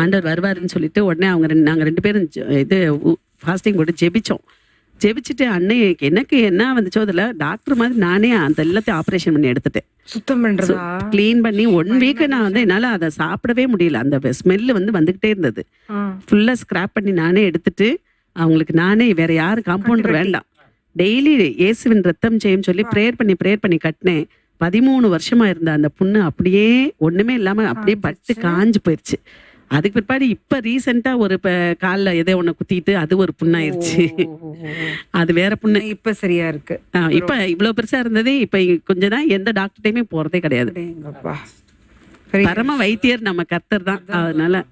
ஆண்டவர் வருவாருன்னு சொல்லிட்டு உடனே நாங்க 2 பேரும் இது ஃபாஸ்டிங் போட்டு ஜெபிச்சோம். ஜெபிச்சுட்டு அன்னைக்கு எனக்கு என்ன வந்துச்சோ அதில் டாக்டர் மாதிரி நானே அந்த எல்லாத்தையும் ஆப்ரேஷன் பண்ணி எடுத்துட்டேன். சுத்தம் பண்றதா? கிளீன் பண்ணி 1 வீக் நான் வந்து என்னால அதை சாப்பிடவே முடியல. அந்த ஸ்மெல்லு வந்து வந்துகிட்டே இருந்தது. ஃபுல்லா ஸ்கிராப் பண்ணி நானே எடுத்துட்டு அவங்களுக்கு நானே வேற யாரும் காம்பவுண்டர் வேண்டாம், டெய்லி இயேசுவின் ரத்தம் செய்யும் சொல்லி ப்ரேயர் பண்ணி கட்டினேன். 13 வருஷமா இருந்த அந்த புண்ணு அப்படியே ஒண்ணுமே இல்லாம அப்படியே பட்டு காஞ்சு போயிருச்சு. அதுக்கு பிற்பாடு இப்ப ரீசெண்டா ஒரு கால்ல எதோ ஒண்ணு குத்திட்டு அது ஒரு புண்ணாயிருச்சு. அது வேற புண்ணு. இப்ப சரியா இருக்கு. இப்ப இவ்வளவு பெருசா இருந்ததே இப்ப கொஞ்சம் தான், எந்த டாக்டர்டையுமே போறதே கிடையாது. பரம வைத்தியர் நம்ம கர்த்தர் தான். அதனால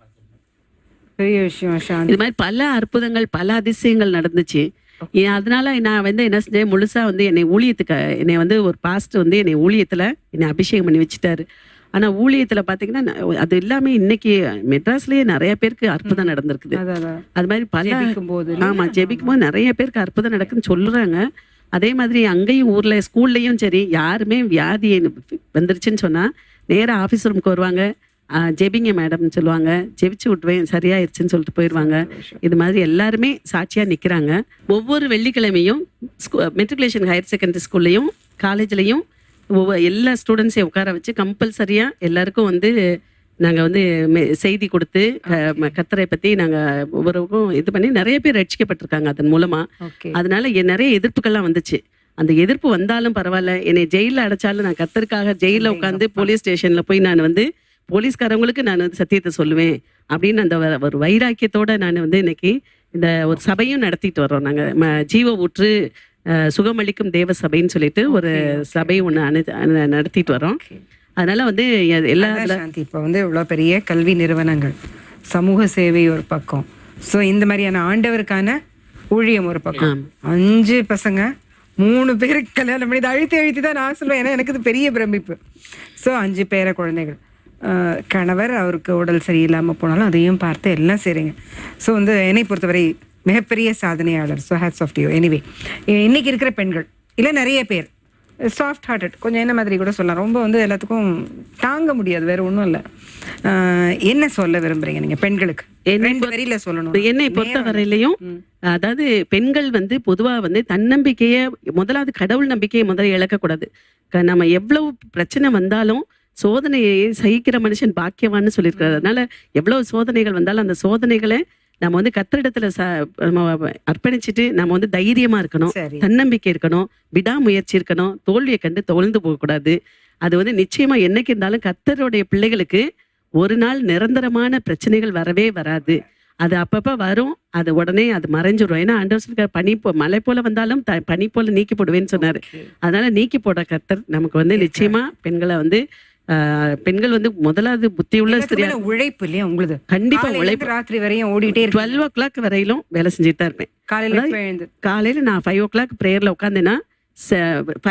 பெரிய விஷயம். இது மாதிரி பல அற்புதங்கள் பல அதிசயங்கள் நடந்துச்சு. அதனால நான் வந்து என்ன செஞ்சேன், முழுசா வந்து என்னை ஊழியத்துக்கு என்னை வந்து ஒரு பாஸ்ட் வந்து என்னை ஊழியத்துல என்னை அபிஷேகம் பண்ணி வச்சுட்டாரு. ஆனா ஊழியத்துல பாத்தீங்கன்னா அது எல்லாமே இன்னைக்கு மெட்ராஸ்லயே நிறைய பேருக்கு அற்புதம் நடந்திருக்குது. அது மாதிரி பல ஜெபிக்கும் போது நிறைய பேருக்கு அற்புதம் நடக்குன்னு சொல்றாங்க. அதே மாதிரி அங்கேயும் ஊர்ல ஸ்கூல்லயும் சரி, யாருமே வியாதி வந்துருச்சுன்னு சொன்னா நேரா ஆபீஸ் ரூமுக்கு வருவாங்க, ஜெபிங்க மேடம்னு சொல்லுவாங்க, ஜெபிச்சு விட்டுவேன் சரியாயிருச்சுன்னு சொல்லிட்டு போயிடுவாங்க. இது மாதிரி எல்லாருமே சாட்சியா நிக்கிறாங்க. ஒவ்வொரு வெள்ளிக்கிழமையும் மெட்ரிகுலேஷன் ஹையர் செகண்டரி ஸ்கூல்லையும் காலேஜ்லயும் எல்லா ஸ்டூடெண்ட்ஸையும் உட்கார வச்சு கம்பல்சரியா எல்லாருக்கும் வந்து நாங்க வந்து செய்தி கொடுத்து கர்த்தரை பத்தி நாங்க ஒவ்வொருக்கும் இது பண்ணி நிறைய பேர் ரட்சிக்கப்பட்டிருக்காங்க அதன் மூலமா. அதனால நிறைய எதிர்ப்புகள்லாம் வந்துச்சு. அந்த எதிர்ப்பு வந்தாலும் பரவாயில்ல, என்னை ஜெயில அடைச்சாலும் நான் கர்த்தருக்காக ஜெயில உட்காந்து போலீஸ் ஸ்டேஷன்ல போய் நான் வந்து போலீஸ்காரவங்களுக்கு நான் வந்து சத்தியத்தை சொல்லுவேன் அப்படின்னு அந்த ஒரு வைராக்கியத்தோட நான் வந்து இன்னைக்கு இந்த ஒரு சபையும் நடத்திட்டு வர்றோம். நாங்க ஜீவ ஊற்று சுகமளிக்கும் தேவ சபைன்னு சொல்லிட்டு ஒரு சபை ஒண்ணு நடத்திட்டு வரோம். அதனால வந்து எல்லா இப்போ வந்து இவ்வளவு பெரிய கல்வி நிறுவனங்கள், சமூக சேவை ஒரு பக்கம், ஸோ இந்த மாதிரியான ஆண்டவருக்கான ஊழியம் ஒரு பக்கம், 5 பசங்க 3 பேருக்கு கல்யாணம் பண்ணி அழுத்தி தான் நான் சொல்லுவேன். ஏன்னா எனக்கு இது பெரிய பிரமிப்பு. ஸோ 5 பேர குழந்தைகள், கணவர் அவருக்கு உடல் சரியில்லாமல் போனாலும் அதையும் பார்த்து எல்லாம் செய்றீங்க. ஸோ வந்து என்னை பொறுத்தவரை மிகப்பெரிய சாதனையாளர். So hats off you. Anyway, இன்னைக்கு இருக்கிற பெண்கள் இல்லை நிறைய பேர் சாஃப்ட் ஹார்ட்டட், கொஞ்சம் என்ன மாதிரி கூட சொல்லலாம், ரொம்ப வந்து எல்லாத்துக்கும் தாங்க முடியாது, வேற ஒன்றும் இல்லை. என்ன சொல்ல விரும்புறீங்க நீங்க பெண்களுக்கு? 2 வரியில சொல்லணும். என்னை பொறுத்த வரையிலையும் அதாவது பெண்கள் வந்து பொதுவா வந்து தன்னம்பிக்கைய முதலாவது கடவுள் நம்பிக்கையை முதல்ல இழக்கக்கூடாது. நம்ம எவ்வளவு பிரச்சனை வந்தாலும் சோதனையை சகிக்கிற மனுஷன் பாக்கியவான்னு சொல்லியிருக்காரு. அதனால எவ்வளவு சோதனைகள் வந்தாலும் அந்த சோதனைகளை நம்ம வந்து கத்திரிடத்துல அர்ப்பணிச்சுட்டு நம்ம வந்து தைரியமா இருக்கணும், தன்னம்பிக்கை இருக்கணும், விடாமுயற்சி இருக்கணும், தோல்வியை கண்டு தோழ்ந்து போகக்கூடாது. அது வந்து நிச்சயமா என்னைக்கு இருந்தாலும் கர்த்தருடைய பிள்ளைகளுக்கு ஒரு நாள் நிரந்தரமான பிரச்சனைகள் வரவே வராது. அது அப்பப்ப வரும், அது உடனே அது மறைஞ்சிடும். ஏன்னா ஆண்டவர் பனி மழை போல வந்தாலும் பனி போல நீக்கி போடுவேன்னு சொன்னாரு. அதனால நீக்கி போட கர்த்தர் நமக்கு வந்து நிச்சயமா பெண்களை வந்து பெண்கள் வந்து முதலாவது புத்தி உள்ள ஸ்திரியா உழைப்பு இல்லையா உங்களுக்கு? கண்டிப்பா உழைப்பு. ராத்திரி வரையும் ஓடிட்டே 12 o'clock வரையிலும் வேலை செஞ்சுட்டு தான் இருப்பேன். காலையில நான் 5 o'clock பிரேயர்ல உட்காந்தேன்னா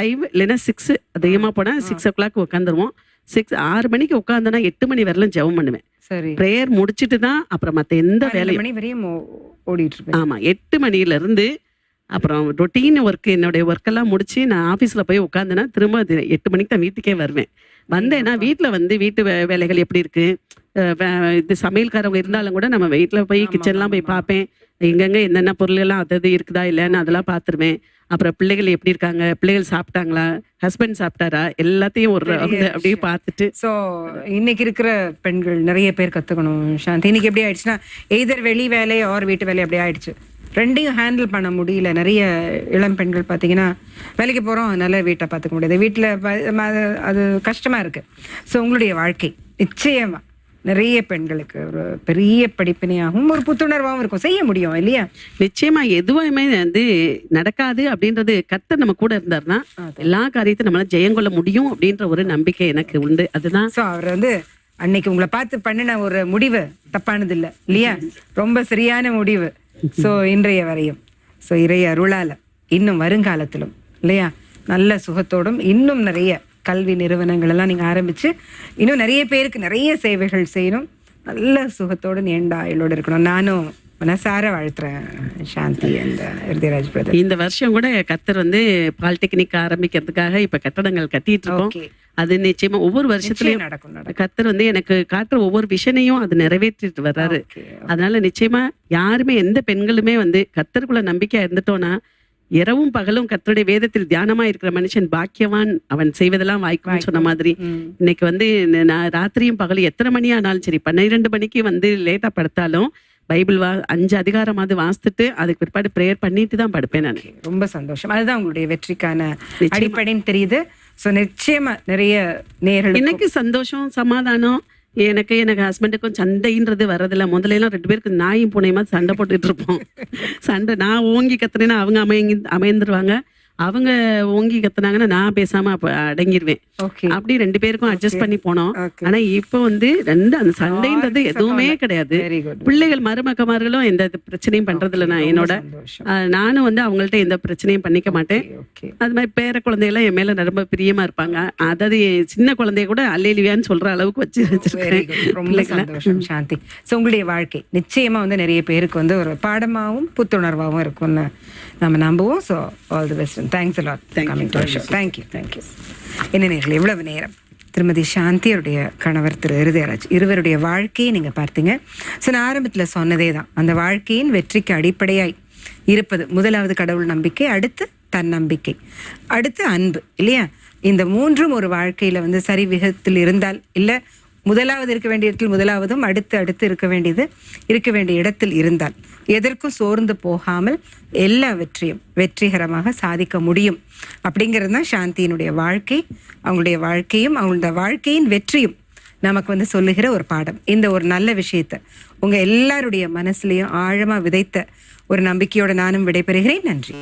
5 இல்லைன்னா 6 அதிகமா போனா 6 o'clock உட்காந்துருவோம். 6 மணிக்கு உட்காந்தேன்னா 8 மணி வரையிலும் ஜெபம் பண்ணுவேன். பிரேயர் முடிச்சுட்டு தான் அப்புறம் மத்த எந்த வேலையும் ஓடிட்டு இருப்பேன். ஆமா, 8 மணில இருந்து அப்புறம் ரொட்டீன் ஒர்க் என்னுடைய ஒர்க்கெல்லாம் முடிச்சு நான் ஆஃபீஸில் போய் உட்காந்தேன்னா திரும்ப 8 மணிக்கு தான் வீட்டுக்கே வருவேன். வந்தேன்னா வீட்டில் வந்து வீட்டு வேலைகள் எப்படி இருக்கு, இது சமையல்காரவங்க இருந்தாலும் கூட நம்ம வீட்டில் போய் கிச்சன்லாம் போய் பார்ப்பேன், எங்கெங்க என்னென்ன பொருளெல்லாம் அது இருக்குதா இல்லைன்னு அதெல்லாம் பார்த்துருவேன். அப்புறம் பிள்ளைகள் எப்படி இருக்காங்க, பிள்ளைகள் சாப்பிட்டாங்களா, ஹஸ்பண்ட் சாப்பிட்டாரா, எல்லாத்தையும் ஒரு அப்படியே பார்த்துட்டு. ஸோ இன்னைக்கு இருக்கிற பெண்கள் நிறைய பேர் கற்றுக்கணும் சாந்தி. இன்னைக்கு எப்படி ஆயிடுச்சுன்னா எய்தர் வெளி வேலை ஆர் வீட்டு வேலை அப்படியே ஆயிடுச்சு. 2ஐயும் ஹேண்டில் பண்ண முடியல. நிறைய இளம் பெண்கள் பார்த்தீங்கன்னா வேலைக்கு போகிறோம், அதனால வீட்டை பார்த்துக்க முடியாது, வீட்டில் அது கஷ்டமாக இருக்குது. ஸோ உங்களுடைய வாழ்க்கை நிச்சயமாக நிறைய பெண்களுக்கு ஒரு பெரிய படிப்பினையாகவும் ஒரு புத்துணர்வாகவும் இருக்கும். செய்ய முடியும் இல்லையா? நிச்சயமா எதுவுமே வந்து நடக்காது அப்படின்றது கர்த்தர் நம்ம கூட இருந்தாருன்னா எல்லா காரியத்தையும் நம்மளால ஜெயங்கொள்ள முடியும் அப்படின்ற ஒரு நம்பிக்கை எனக்கு உண்டு. அதுதான். ஸோ அவர் வந்து அன்னைக்கு உங்களை பார்த்து பண்ணின ஒரு முடிவு தப்பானது இல்லை இல்லையா? ரொம்ப சரியான முடிவு. ஸோ இன்றைய வரையும் ஸோ இறைய அருளால இன்னும் வருங்காலத்திலும் இல்லையா நல்ல சுகத்தோடும் இன்னும் நிறைய கல்வி நிறுவனங்கள் எல்லாம் நீங்கள் ஆரம்பித்து இன்னும் நிறைய பேருக்கு நிறைய சேவைகள் செய்யணும், நல்ல சுகத்தோடு நீண்ட ஆயுளோடு இருக்கணும். நானும் மனசார வாழ்த்துறேன் சாந்தி அந்த இருதயராஜ் பிரதர். இந்த வருஷம் கூட கர்த்தர் வந்து பாலிடெக்னிக் ஆரம்பிக்கிறதுக்காக இப்போ கட்டடங்கள் கட்டிட்டு இருக்கோம். அது நிச்சயமா ஒவ்வொரு வருஷத்துலயும் நடக்கும். கர்த்தர் வந்து எனக்கு காட்டுற ஒவ்வொரு விஷனையும் அது நிறைவேற்றிட்டு வர்றாரு. அதனால நிச்சயமா யாருமே எந்த பெண்களுமே வந்து கர்த்தருக்குள்ள நம்பிக்கையா இருந்துட்டோம்னா இரவும் பகலும் கர்த்தருடைய வேதத்தில் தியானமா இருக்கிற மனுஷன் பாக்கியவான், அவன் செய்வதெல்லாம் வாய்க்கும்னு சொன்ன மாதிரி இன்னைக்கு வந்து நான் ராத்திரியும் பகலும் எத்தனை மணி ஆனாலும் சரி, 12 மணிக்கு வந்து லேட்டா படுத்தாலும் பைபிள் 5 அதிகாரமாவது வாசித்துட்டு அதுக்கு பிற்பாடு ப்ரேயர் பண்ணிட்டு தான் படுப்பேன் நான். ரொம்ப சந்தோஷம். அதுதான் உங்களுடைய வெற்றிக்கான அடிப்படைன்னு தெரியுது. ஸோ நிச்சயமா நிறைய நேர்கள் எனக்கு சந்தோஷம், சமாதானம். எனக்கு ஹஸ்பண்டுக்கும் சண்டைன்றது வரதில்ல. முதல்ல எல்லாம் 2 பேருக்கு நாயும் பூனையுமா சண்டை போட்டுட்டு இருப்போம். சண்டை நான் ஓங்கி கத்துனேன்னா அவங்க அமைந்துருவாங்க, அவங்க ஓங்கி கத்துனாங்கன்னா நான் பேசாம அடங்கிடுவேன். அப்படி 2 பேருக்கும் அட்ஜஸ்ட் பண்ணி போனோம். ஆனா இப்ப வந்து அந்த சண்டைன்றது எதுவுமே கிடையாது. பிள்ளைகள் மருமக்கமார்களும் எந்த பிரச்சனையும் பண்றது இல்லை. நான் என்னோட நானும் வந்து அவங்கள்ட்ட எந்த பிரச்சனையும் பண்ணிக்க மாட்டேன். அது மாதிரி பேர குழந்தைகள்லாம் என் மேல ரொம்ப பிரியமா இருப்பாங்க. அதாவது சின்ன குழந்தைய கூட அல்லேலியான்னு சொல்ற அளவுக்கு வச்சிருக்கேன். சாந்தி, ஸோ உங்களுடைய வாழ்க்கை நிச்சயமா வந்து நிறைய பேருக்கு வந்து ஒரு பாடமாகவும் புத்துணர்வாகவும் இருக்கும்னு நம்ம நம்புவோம். So all the best. Thanks a lot for coming to our show. Thank you. என்ன நேயர்களே, இவ்வளவு நேரம் திருமதி சாந்தி அவருடைய கணவர் திரு இருதயராஜ் இருவருடைய வாழ்க்கையை நீங்கள் பார்த்தீங்க. ஸோ நான் ஆரம்பத்தில் சொன்னதே தான், அந்த வாழ்க்கையின் வெற்றிக்கு அடிப்படையாய் இருப்பது முதலாவது கடவுள் நம்பிக்கை, அடுத்து தன்னம்பிக்கை, அடுத்து அன்பு, இல்லையா? இந்த மூன்றும் ஒரு வாழ்க்கையில் வந்து சரி விகிதத்தில் இருந்தால், இல்லை முதலாவது இருக்க வேண்டிய இடத்தில் முதலாவதும் அடுத்து இருக்க வேண்டிய இடத்தில் இருந்தால், எதற்கும் சோர்ந்து போகாமல் எல்லாவற்றையும் வெற்றிகரமாக சாதிக்க முடியும். அப்படிங்கிறது தான் சாந்தியினுடைய வாழ்க்கை. அவங்களுடைய வாழ்க்கையும் அவங்களோட வாழ்க்கையின் வெற்றியும் நமக்கு வந்து சொல்லுகிற ஒரு பாடம். இந்த ஒரு நல்ல விஷயத்தை உங்கள் எல்லாருடைய மனசுலையும் ஆழமாக விதைத்த ஒரு நம்பிக்கையோடு நானும் விடைபெறுகிறேன். நன்றி.